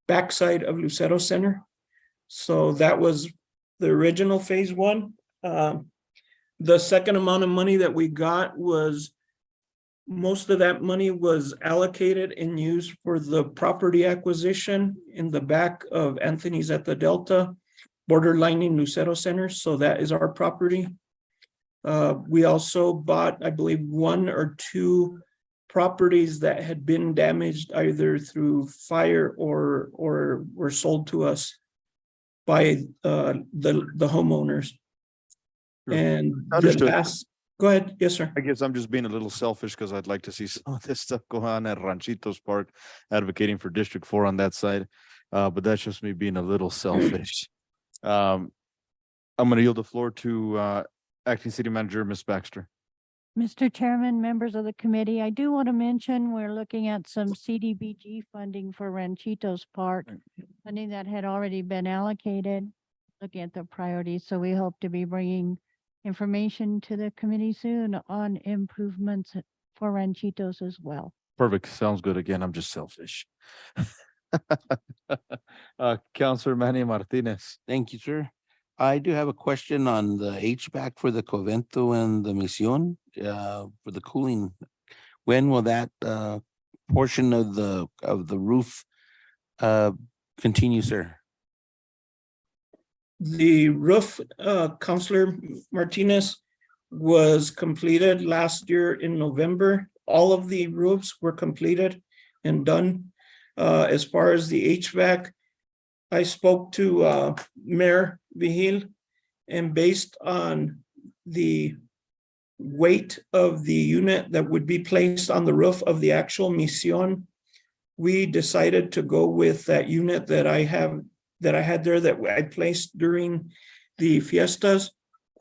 backside of Lucero Center. So that was the original phase one. The second amount of money that we got was, most of that money was allocated and used for the property acquisition in the back of Anthony's at the Delta, borderlining Lucero Center. So that is our property. We also bought, I believe, 1 or 2 properties that had been damaged either through fire or were sold to us by the homeowners. Sure. And Understood. Go ahead. Yes, sir. I guess I'm just being a little selfish because I'd like to see some of this stuff go on at Ranchitos Park, advocating for District 4 on that side. But that's just me being a little selfish. I'm going to yield the floor to Acting City Manager, Ms. Baxter. Mr. Chairman, members of the committee, I do want to mention we're looking at some CDBG funding for Ranchitos Park, funding that had already been allocated, looking at the priorities. So we hope to be bringing information to the committee soon on improvements for Ranchitos as well. Perfect. Sounds good. Again, I'm just selfish. Councilor Manny Martinez. Thank you, sir. I do have a question on the HVAC for the Covento and the Mission, for the cooling. When will that portion of the roof continue, sir? The roof, Councilor Martinez, was completed last year in November. All of the roofs were completed and done. As far as the HVAC, I spoke to Mayor Vigil, and based on the weight of the unit that would be placed on the roof of the actual Mission, we decided to go with that unit that I had there that I placed during the fiestas,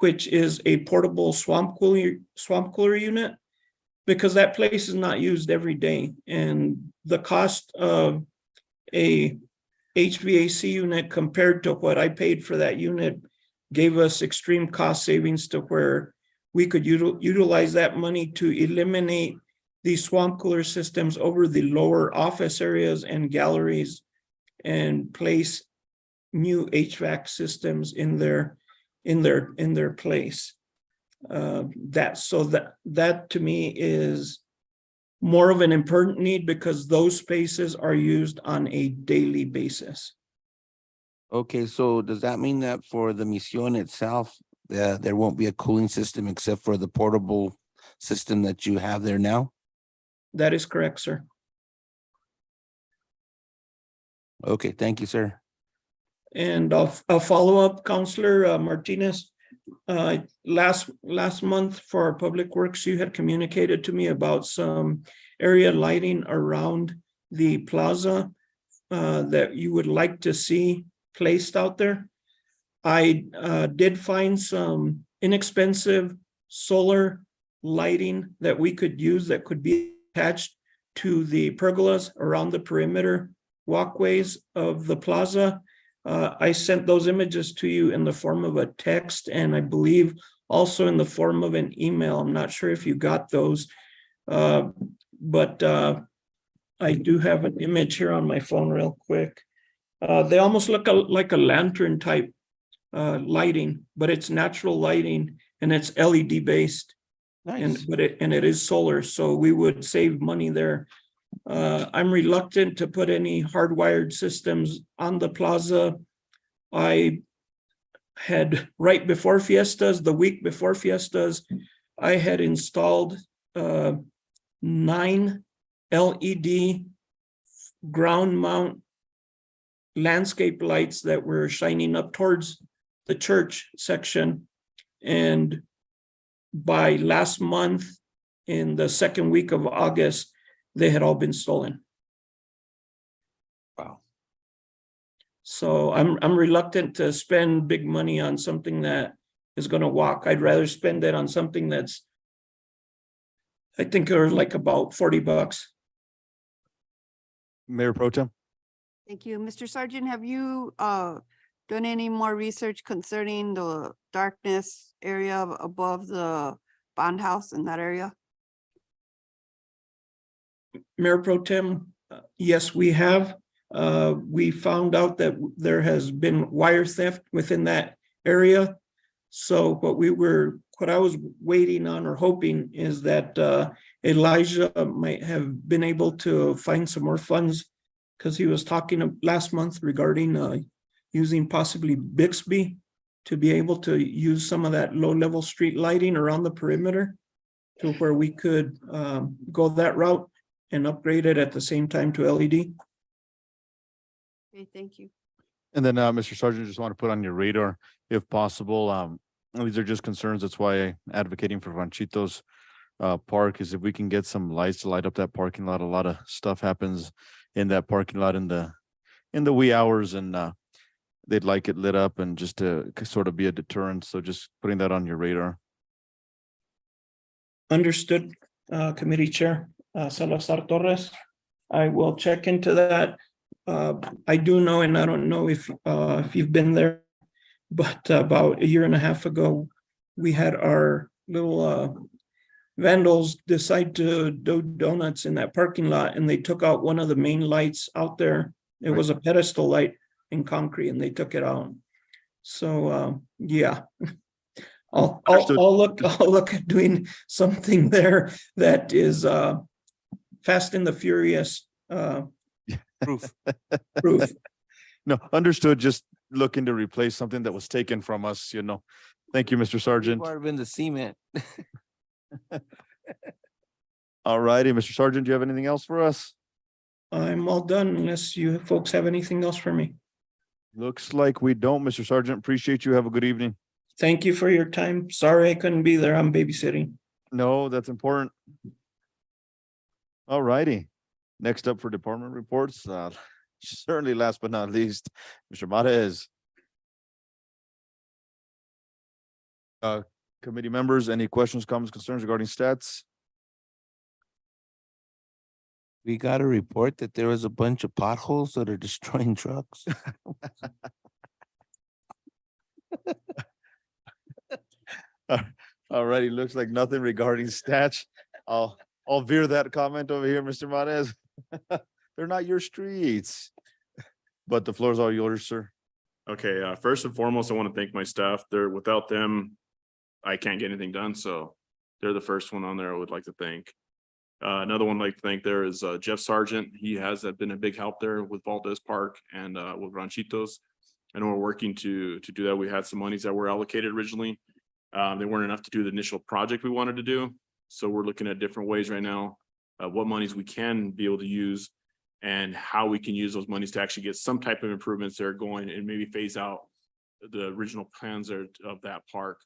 which is a portable swamp cooler unit, because that place is not used every day. And the cost of a HVAC unit compared to what I paid for that unit gave us extreme cost savings to where we could utilize that money to eliminate these swamp cooler systems over the lower office areas and galleries and place new HVAC systems in their place. That to me is more of an important need because those spaces are used on a daily basis. Okay, so does that mean that for the Mission itself, there won't be a cooling system except for the portable system that you have there now? That is correct, sir. Okay, thank you, sir. And I'll follow up, Councilor Martinez. last month for our Public Works, you had communicated to me about some area lighting around the plaza that you would like to see placed out there. I did find some inexpensive solar lighting that we could use that could be attached to the pergolas around the perimeter walkways of the plaza. I sent those images to you in the form of a text, and I believe also in the form of an email. I'm not sure if you got those. But I do have an image here on my phone real quick. They almost look like a lantern type lighting, but it's natural lighting and it's LED based. Nice. And it is solar, so we would save money there. I'm reluctant to put any hardwired systems on the plaza. I had right before Fiestas, the week before Fiestas, I had installed 9 LED ground mount landscape lights that were shining up towards the church section. And by last month, in the second week of August, they had all been stolen. Wow. So I'm reluctant to spend big money on something that is going to walk. I'd rather spend it on something that's, I think they're like about $40. Mayor Pro Tem? Thank you. Mr. Sergeant, have you done any more research concerning the darkness area above the bond house in that area? Mayor Pro Tem, yes, we have. We found out that there has been wire theft within that area. So what I was waiting on or hoping is that Elijah might have been able to find some more funds, because he was talking last month regarding using possibly Bixby to be able to use some of that low-level street lighting around the perimeter to where we could go that route and upgrade it at the same time to LED. Okay, thank you. And then, Mr. Sergeant, just want to put on your radar, if possible, these are just concerns. That's why I'm advocating for Ranchitos Park, is if we can get some lights to light up that parking lot. A lot of stuff happens in that parking lot in the wee hours, and they'd like it lit up, and just to sort of be a deterrent. So just putting that on your radar. Understood, Committee Chair Salazar Torres. I will check into that. I do know, and I don't know if you've been there, but about a year and a half ago, we had our little vandals decide to do donuts in that parking lot, and they took out one of the main lights out there. It was a pedestal light in concrete, and they took it out. So yeah, I'll look at doing something there that is Fast and the Furious Proof. proof. No, understood. Just looking to replace something that was taken from us, Thank you, Mr. Sergeant. Part of in the cement. All righty, Mr. Sergeant, do you have anything else for us? I'm all done unless you folks have anything else for me. Looks like we don't, Mr. Sergeant. Appreciate you. Have a good evening. Thank you for your time. Sorry I couldn't be there. I'm babysitting. No, that's important. All righty. Next up for department reports, certainly last but not least, Mr. Marquez. Committee members, any questions, comments, concerns regarding stats? We got a report that there was a bunch of potholes that are destroying trucks. All righty, looks like nothing regarding stats. I'll veer that comment over here, Mr. Marquez. They're not your streets. But the floor is all yours, sir. Okay, first and foremost, I want to thank my staff. Without them, I can't get anything done. So they're the first one on there I would like to thank. Another one I'd like to thank there is Jeff Sargent. He has been a big help there with Valdez Park and with Ranchitos. I know we're working to do that. We had some monies that were allocated originally. They weren't enough to do the initial project we wanted to do. So we're looking at different ways right now, what monies we can be able to use and how we can use those monies to actually get some type of improvements that are going and maybe phase out the original plans of that park.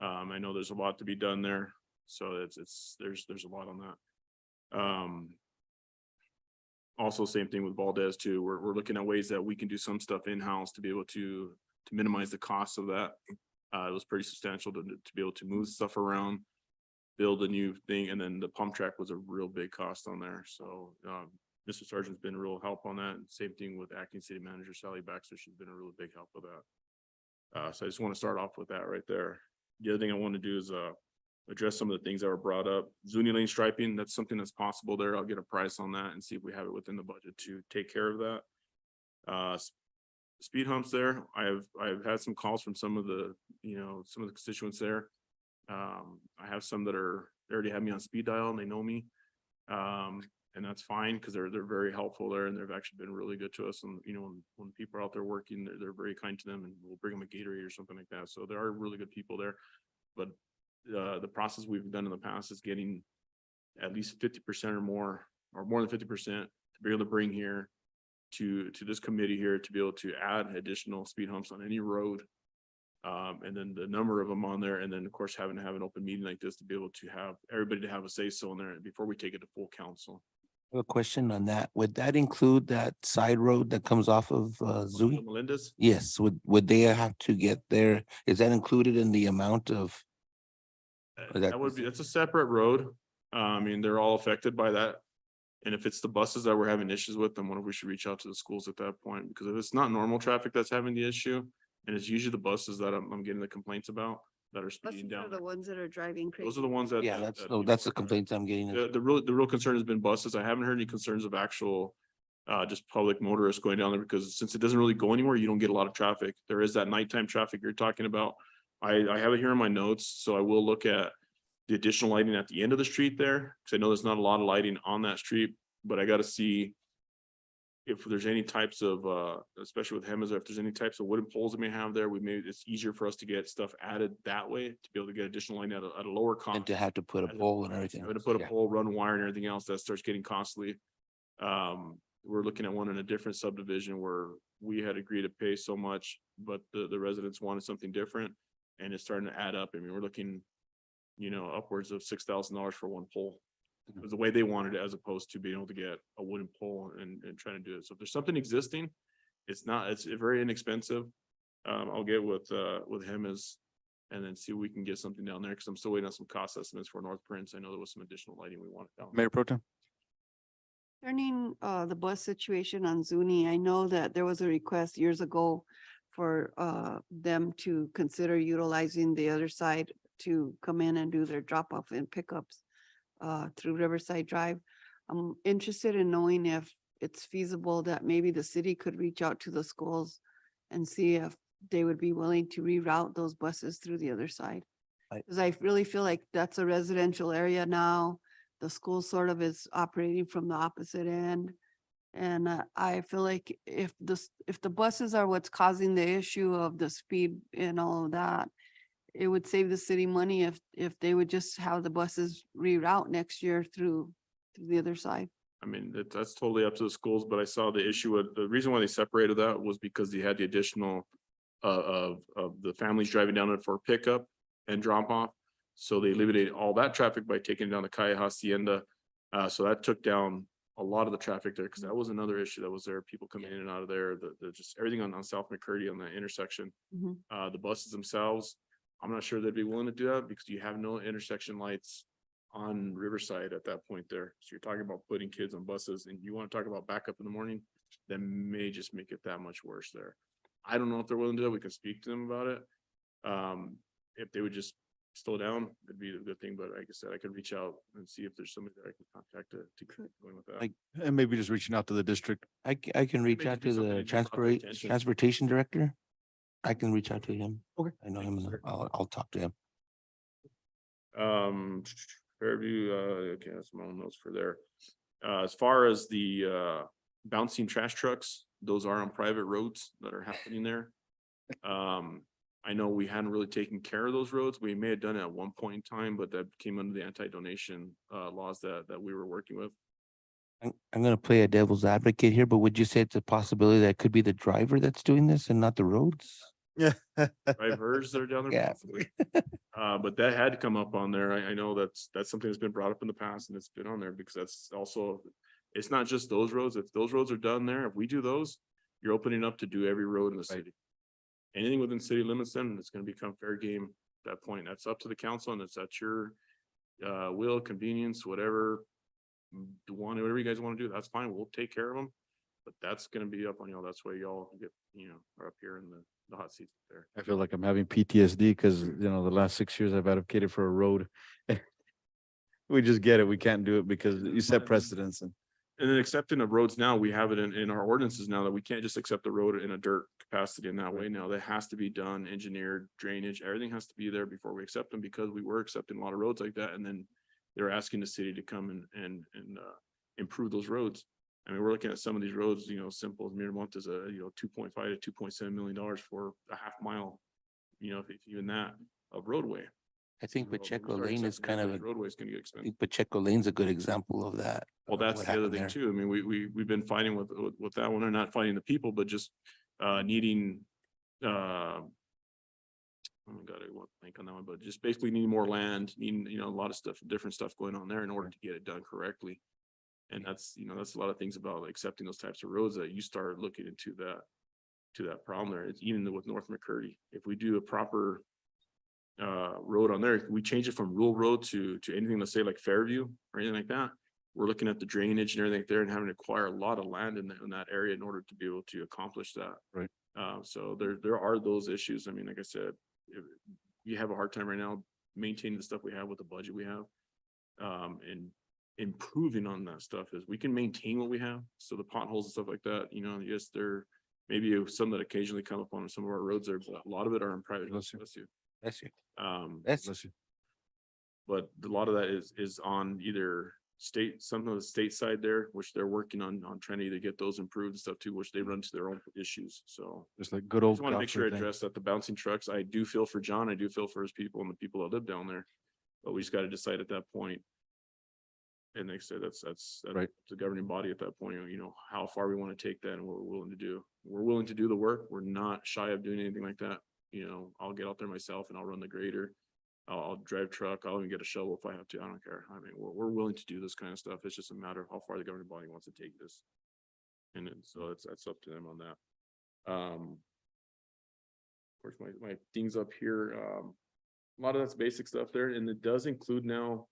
I know there's a lot to be done there, so there's a lot on that. Also, same thing with Valdez too. We're looking at ways that we can do some stuff in-house to be able to minimize the cost of that. It was pretty substantial to be able to move stuff around, build a new thing, and then the pump track was a real big cost on there. So Mr. Sargent's been a real help on that. Same thing with acting city manager Sally Baxter. She's been a really big help with that. So I just want to start off with that right there. The other thing I want to do is address some of the things that were brought up. Zuni lane striping, that's something that's possible there. I'll get a price on that and see if we have it within the budget to take care of that. Speed humps there. I've had some calls from some of the constituents there. I have some that they already have me on speed dial and they know me. And that's fine because they're very helpful there and they've actually been really good to us. And when people are out there working, they're very kind to them and we'll bring them a Gatorade or something like that. So there are really good people there. But the process we've done in the past is getting at least 50% or more than 50% to be able to bring here to this committee here to be able to add additional speed humps on any road. And then the number of them on there. And then of course, having to have an open meeting like this to be able to have everybody to have a say so in there before we take it to full council. I have a question on that. Would that include that side road that comes off of Zuni? Melinda's? Yes, would they have to get there? Is that included in the amount of? Or That's a separate road. I mean, they're all affected by that. And if it's the buses that we're having issues with, then what if we should reach out to the schools at that point? Because if it's not normal traffic that's having the issue, and it's usually the buses that I'm getting the complaints about that are speeding Buses are down. the ones that are driving crazy. Those are the ones that. Yeah, that's the complaints I'm getting. The real concern has been buses. I haven't heard any concerns of actual just public motorists going down there because since it doesn't really go anywhere, you don't get a lot of traffic. There is that nighttime traffic you're talking about. I have it here in my notes, so I will look at the additional lighting at the end of the street there, because I know there's not a lot of lighting on that street, but I gotta see if there's any types of, especially with Hemizer, if there's any types of wooden poles that may have there, it's easier for us to get stuff added that way to be able to get additional lighting at a lower cost. And to have to put a pole and everything. Having to put a Yeah. pole, run wire and everything else, that starts getting costly. We're looking at one in a different subdivision where we had agreed to pay so much, but the residents wanted something different. And it's starting to add up. I mean, we're looking, upwards of $6,000 for one pole. It was the way they wanted it as opposed to being able to get a wooden pole and trying to do it. So if there's something existing, it's very inexpensive. I'll get with him and then see if we can get something down there because I'm still waiting on some cost estimates for North Prince. I know there was some additional lighting we wanted down. Mayor Pro Tem. Turning the bus situation on Zuni, I know that there was a request years ago for them to consider utilizing the other side to come in and do their drop off and pickups through Riverside Drive. I'm interested in knowing if it's feasible that maybe the city could reach out to the schools and see if they would be willing to reroute those buses through the other side. Because I really feel like that's a residential area now. The school sort of is operating from the opposite end. And I feel like if the buses are what's causing the issue of the speed and all of that, it would save the city money if they would just have the buses reroute next year through the other side. I mean, that's totally up to the schools, but I saw the issue with the reason why they separated that was because they had the additional of the families driving down it for pickup and drop off. So they eliminated all that traffic by taking it down the Calle Hacienda. So that took down a lot of the traffic there because that was another issue that was there. People coming in and out of there, the just everything on South McCurdy on that intersection. The buses themselves, I'm not sure they'd be willing to do that because you have no intersection lights on Riverside at that point there. So you're talking about putting kids on buses and you want to talk about backup in the morning, that may just make it that much worse there. I don't know if they're willing to do it. We can speak to them about it. If they would just slow down, it'd be a good thing. But like I said, I could reach out and see if there's somebody that I can contact to keep going with that. And maybe just reaching out to the district. I can reach Maybe out do to something the to draw their attention. transportation director. I can reach out to him. Okay. I know him. I'll talk to him. Fairview, okay, that's my own notes for there. As far as the bouncing trash trucks, those are on private roads that are happening there. I know we hadn't really taken care of those roads. We may have done it at one point in time, but that came under the anti-donation laws that we were working with. I'm gonna play a devil's advocate here, but would you say it's a possibility that it could be the driver that's doing this and not the roads? Yeah. Drivers that are down there. Yeah. Possibly. But that had to come up on there. I know that's something that's been brought up in the past and it's been on there because that's also, it's not just those roads. If those roads are done there, if we do those, you're opening up to do every road in the city. Anything within city limits, then it's gonna become fair game at that point. That's up to the council and it's at your will, convenience, whatever. Whatever you guys want to do, that's fine. We'll take care of them. But that's gonna be up on y'all. That's why y'all get, are up here in the hot seats there. I feel like I'm having PTSD because, the last 6 years I've advocated for a road. We just get it. We can't do it because you set precedents and. And then accepting of roads now, we have it in our ordinances now that we can't just accept the road in a dirt capacity in that way now. That has to be done, engineered, drainage, everything has to be there before we accept them because we were accepting a lot of roads like that. And then they're asking the city to come and improve those roads. I mean, we're looking at some of these roads, simple as Miramonte is a, $2.5 to $2.7 million for a half mile, if even that, of roadway. I think Well, Pacheco we start Lane is accepting kind that, of, the roadway's gonna get I expensive. think Pacheco Lane's a good example of that. Well, of that's what the other happened thing there. too. I mean, we've been fighting with that one, or not fighting the people, but just needing oh my God, I won't think on that one, but just basically needing more land, needing, a lot of stuff, different stuff going on there in order to get it done correctly. And that's a lot of things about accepting those types of roads that you start looking into that problem there. It's even with North McCurdy. If we do a proper road on there, we change it from rural road to anything, let's say like Fairview or anything like that. We're looking at the drainage and everything there and having to acquire a lot of land in that area in order to be able to accomplish that. Right. So there are those issues. I mean, like I said, you have a hard time right now maintaining the stuff we have with the budget we have. And improving on that stuff is we can maintain what we have. So the potholes and stuff like that, yes, there maybe some that occasionally come up on some of our roads there, but a lot of it are in private. Bless you. That's you. That's That's Bless you. but a lot of that is on either some of the state side there, which they're working on trying to either get those improved and stuff too, which they run into their own issues. So Just like good I old. just want to make sure I Godfrey thing. address that the bouncing trucks. I do feel for John. I do feel for his people and the people that live down there. But we just got to decide at that point. And they said that's Right. the governing body at that point, how far we want to take that and what we're willing to do. We're willing to do the work. We're not shy of doing anything like that. I'll get out there myself and I'll run the grader. I'll drive truck. I'll even get a shovel if I have to. I don't care. I mean, we're willing to do this kind of stuff. It's just a matter of how far the governing body wants to take this. And then, so that's up to them on that. Of course, my things up here, a lot of that's basic stuff there, and it does include now,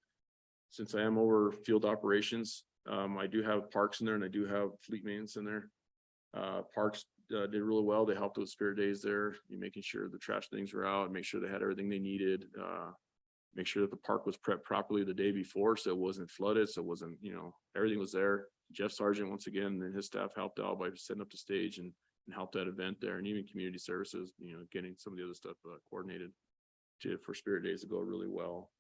since I am over field operations, I do have parks in there and I do have fleet maintenance in there. Parks did really well. They helped with Spirit Days there, making sure the trash things were out, make sure they had everything they needed. Make sure that the park was prepped properly the day before, so it wasn't flooded, so it wasn't, everything was there. Jeff Sargent, once again, and his staff helped out by setting up the stage and helped that event there, and even community services, getting some of the other stuff coordinated for Spirit Days to go really well.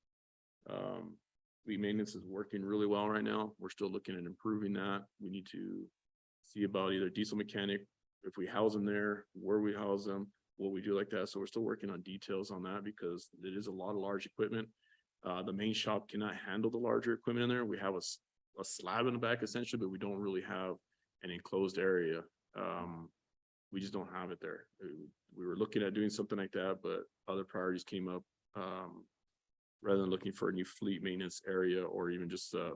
Fleet maintenance is working really well right now. We're still looking at improving that. We need to see about either diesel mechanic, if we house them there, where we house them, what we do like that. So we're still working on details on that because it is a lot of large equipment. The main shop cannot handle the larger equipment in there. We have a slab in the back essentially, but we don't really have an enclosed area. We just don't have it there. We were looking at doing something like that, but other priorities came up. Rather than looking for a new fleet maintenance area or even just a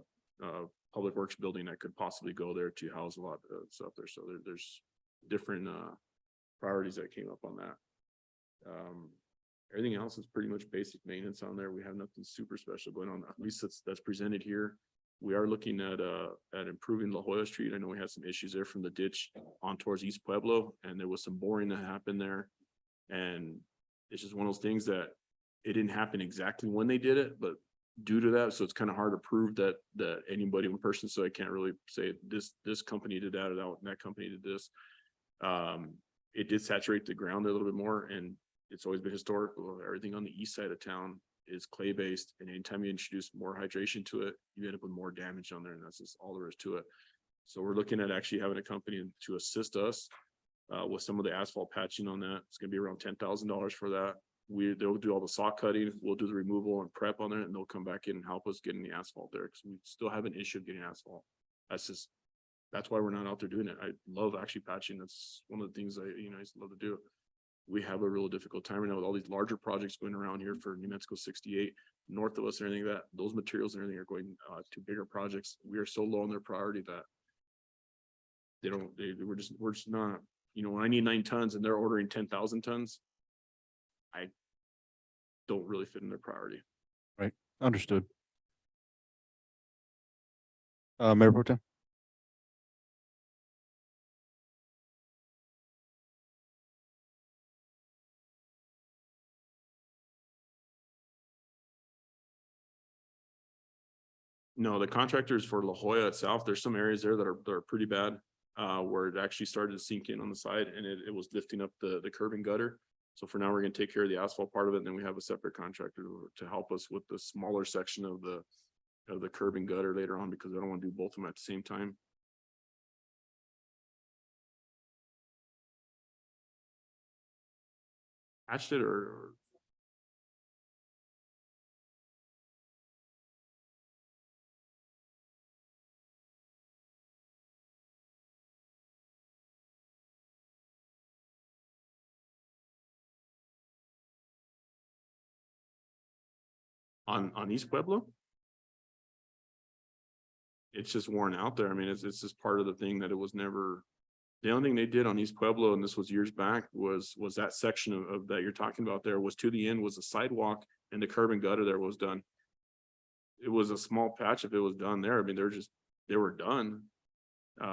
public works building that could possibly go there to house a lot of stuff there. So there's different priorities that came up on that. Everything else is pretty much basic maintenance on there. We have nothing super special going on, at least that's presented here. We are looking at improving La Jolla Street. I know we had some issues there from the ditch on towards East Pueblo, and there was some boring that happened there. And it's just one of those things that it didn't happen exactly when they did it, but due to that, so it's kind of hard to prove that anybody in person. So I can't really say this company did that or that company did this. It did saturate the ground a little bit more, and it's always been historical. Everything on the east side of town is clay based, and anytime you introduce more hydration to it, you end up with more damage on there, and that's just all there is to it. So we're looking at actually having a company to assist us with some of the asphalt patching on that. It's going to be around $10,000 for that. They'll do all the saw cutting, we'll do the removal and prep on there, and they'll come back in and help us getting the asphalt there, because we still have an issue of getting asphalt. That's why we're not out there doing it. I love actually patching. That's one of the things I used to love to do. we have a real difficult time right now with all these larger projects going around here for New Mexico 68, north of us and everything, that those materials and everything are going to bigger projects. We are so low on their priority that we're just not, you know, when I need 9 tons and they're ordering 10,000 tons, I don't really fit in their priority. Understood. Mayor Pro Tem? No, the contractors for La Jolla itself, there's some areas there that are pretty bad. Where it actually started to sink in on the side and it was lifting up the curb and gutter. So for now, we're gonna take care of the asphalt part of it, and then we have a separate contractor to help us with the smaller section of the curb and gutter later on, because I don't want to do both of them at the same time. Patched it or on East Pueblo? It's just worn out there. I mean, it's just part of the thing that it was never. The only thing they did on East Pueblo, and this was years back, was that section of that you're talking about there was to the end was a sidewalk and the curb and gutter there was done. It was a small patch if it was done there. I mean, they were done.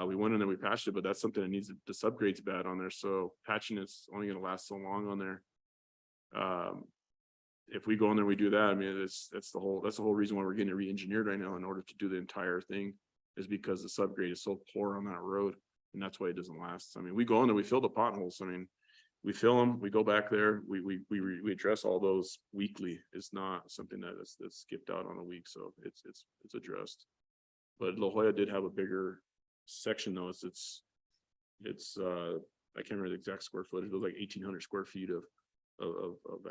We went in and we patched it, but that's something that needs the subgrade's bad on there. So patching is only gonna last so long on there. If we go in there, we do that. I mean, that's the whole reason why we're getting it re-engineered right now in order to do the entire thing, is because the subgrade is so poor on that road. And that's why it doesn't last. I mean, we go in there, we fill the potholes. I mean, we fill them, we go back there, we address all those weekly. It's not something that's skipped out on a week, so it's addressed. But La Jolla did have a bigger section though. It's I can't remember the exact square footage. It was like 1,800 square feet of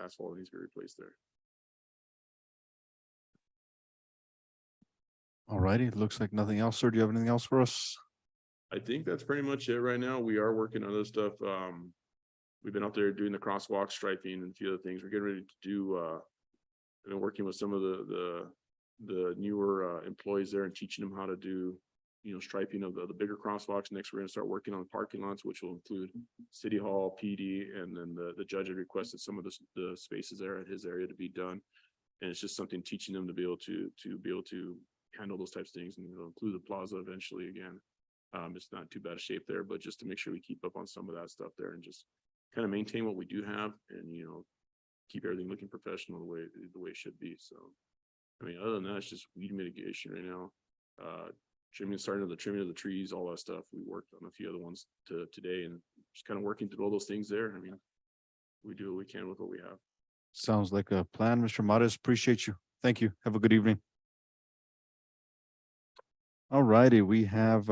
asphalt that needs to be replaced there. All righty, it looks like nothing else, sir. Do you have anything else for us? I think that's pretty much it right now. We are working on other stuff. We've been out there doing the crosswalk striping and a few other things. We're getting ready to do, I've been working with some of the newer employees there and teaching them how to do, you know, striping of the bigger crosswalks. Next, we're gonna start working on parking lots, which will include City Hall, PD, and then the judge had requested some of the spaces there at his area to be done. And it's just something teaching them to be able to handle those types of things, and it'll include the plaza eventually again. It's not too bad a shape there, but just to make sure we keep up on some of that stuff there and just kind of maintain what we do have and, you know, keep everything looking professional the way it should be. So, I mean, other than that, it's just weed mitigation right now. Starting the trimming of the trees, all that stuff. We worked on a few other ones today and just kind of working through all those things there. I mean, we do what we can with what we have. Sounds like a plan, Mr. Mares. Appreciate you. Thank you. Have a good evening. All righty, we have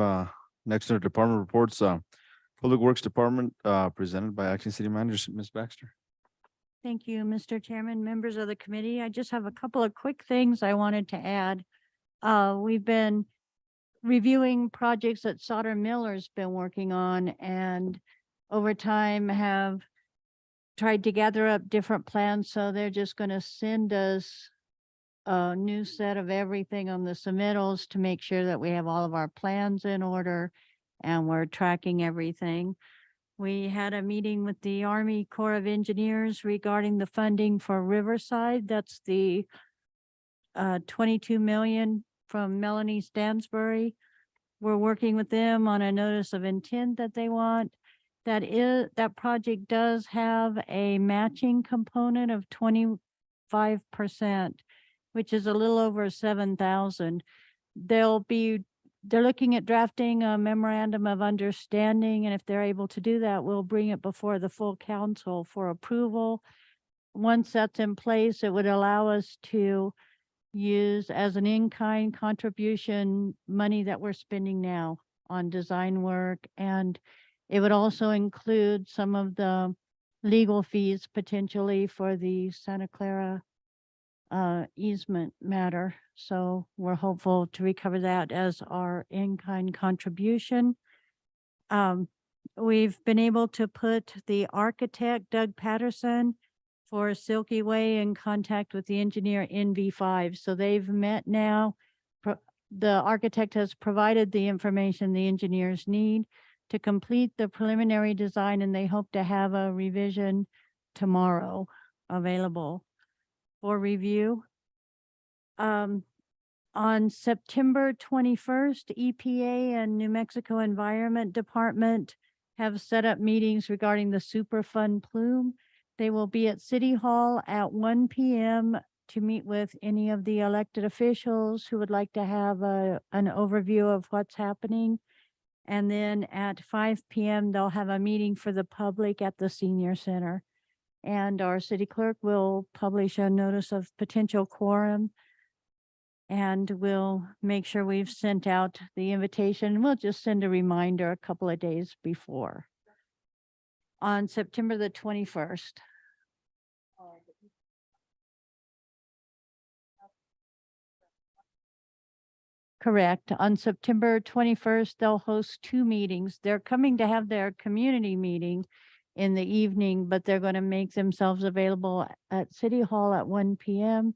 next under department reports, Public Works Department, presented by Acting City Manager, Ms. Baxter. Thank you, Mr. Chairman, members of the committee. I just have a couple of quick things I wanted to add. We've been reviewing projects that Sauter Miller's been working on, and over time have tried to gather up different plans. So they're just going to send us a new set of everything on the submittals to make sure that we have all of our plans in order and we're tracking everything. We had a meeting with the Army Corps of Engineers regarding the funding for Riverside. That's the 22 million from Melanie Stansbury. We're working with them on a notice of intent that they want. That project does have a matching component of 25%, which is a little over 7,000. They're looking at drafting a memorandum of understanding, and if they're able to do that, we'll bring it before the full council for approval. Once that's in place, it would allow us to use as an in-kind contribution money that we're spending now on design work, and it would also include some of the legal fees potentially for the Santa Clara easement matter. So we're hopeful to recover that as our in-kind contribution. we've been able to put the architect Doug Patterson for Silky Way in contact with the engineer NV5. So they've met now. The architect has provided the information the engineers need to complete the preliminary design, and they hope to have a revision tomorrow available for review. On September 21st, EPA and New Mexico Environment Department have set up meetings regarding the Superfund plume. They will be at City Hall at 1 p.m. to meet with any of the elected officials who would like to have an overview of what's happening. And then at 5 p.m., they'll have a meeting for the public at the senior center. And our city clerk will publish a notice of potential quorum. And we'll make sure we've sent out the invitation. We'll just send a reminder a couple of days before. On September the 21st. Correct. On September 21st, they'll host 2 meetings. They're coming to have their community meeting in the evening, but they're going to make themselves available at City Hall at 1 p.m.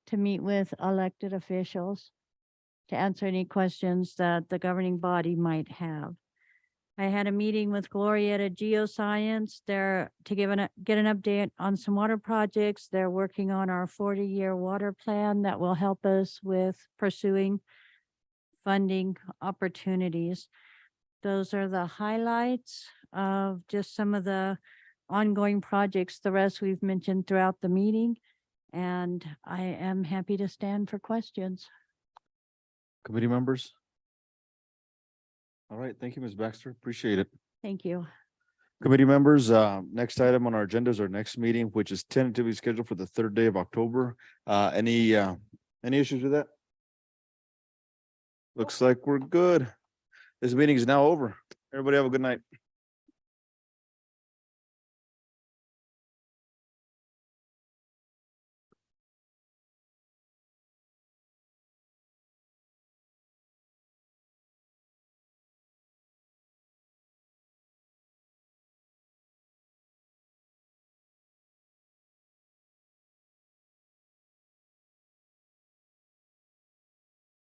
to meet with elected officials to answer any questions that the governing body might have. I had a meeting with Glorietta Geoscience. They're to get an update on some water projects. They're working on our 40-year water plan that will help us with pursuing funding opportunities. Those are the highlights of just some of the ongoing projects. The rest we've mentioned throughout the meeting, and I am happy to stand for questions. Committee members? All right, thank you, Ms. Baxter. Appreciate it. Thank you. Committee members, next item on our agenda is our next meeting, which is tentatively scheduled for the 3rd day of October. Any issues with that? Looks like we're good. This meeting is now over. Everybody have a good night.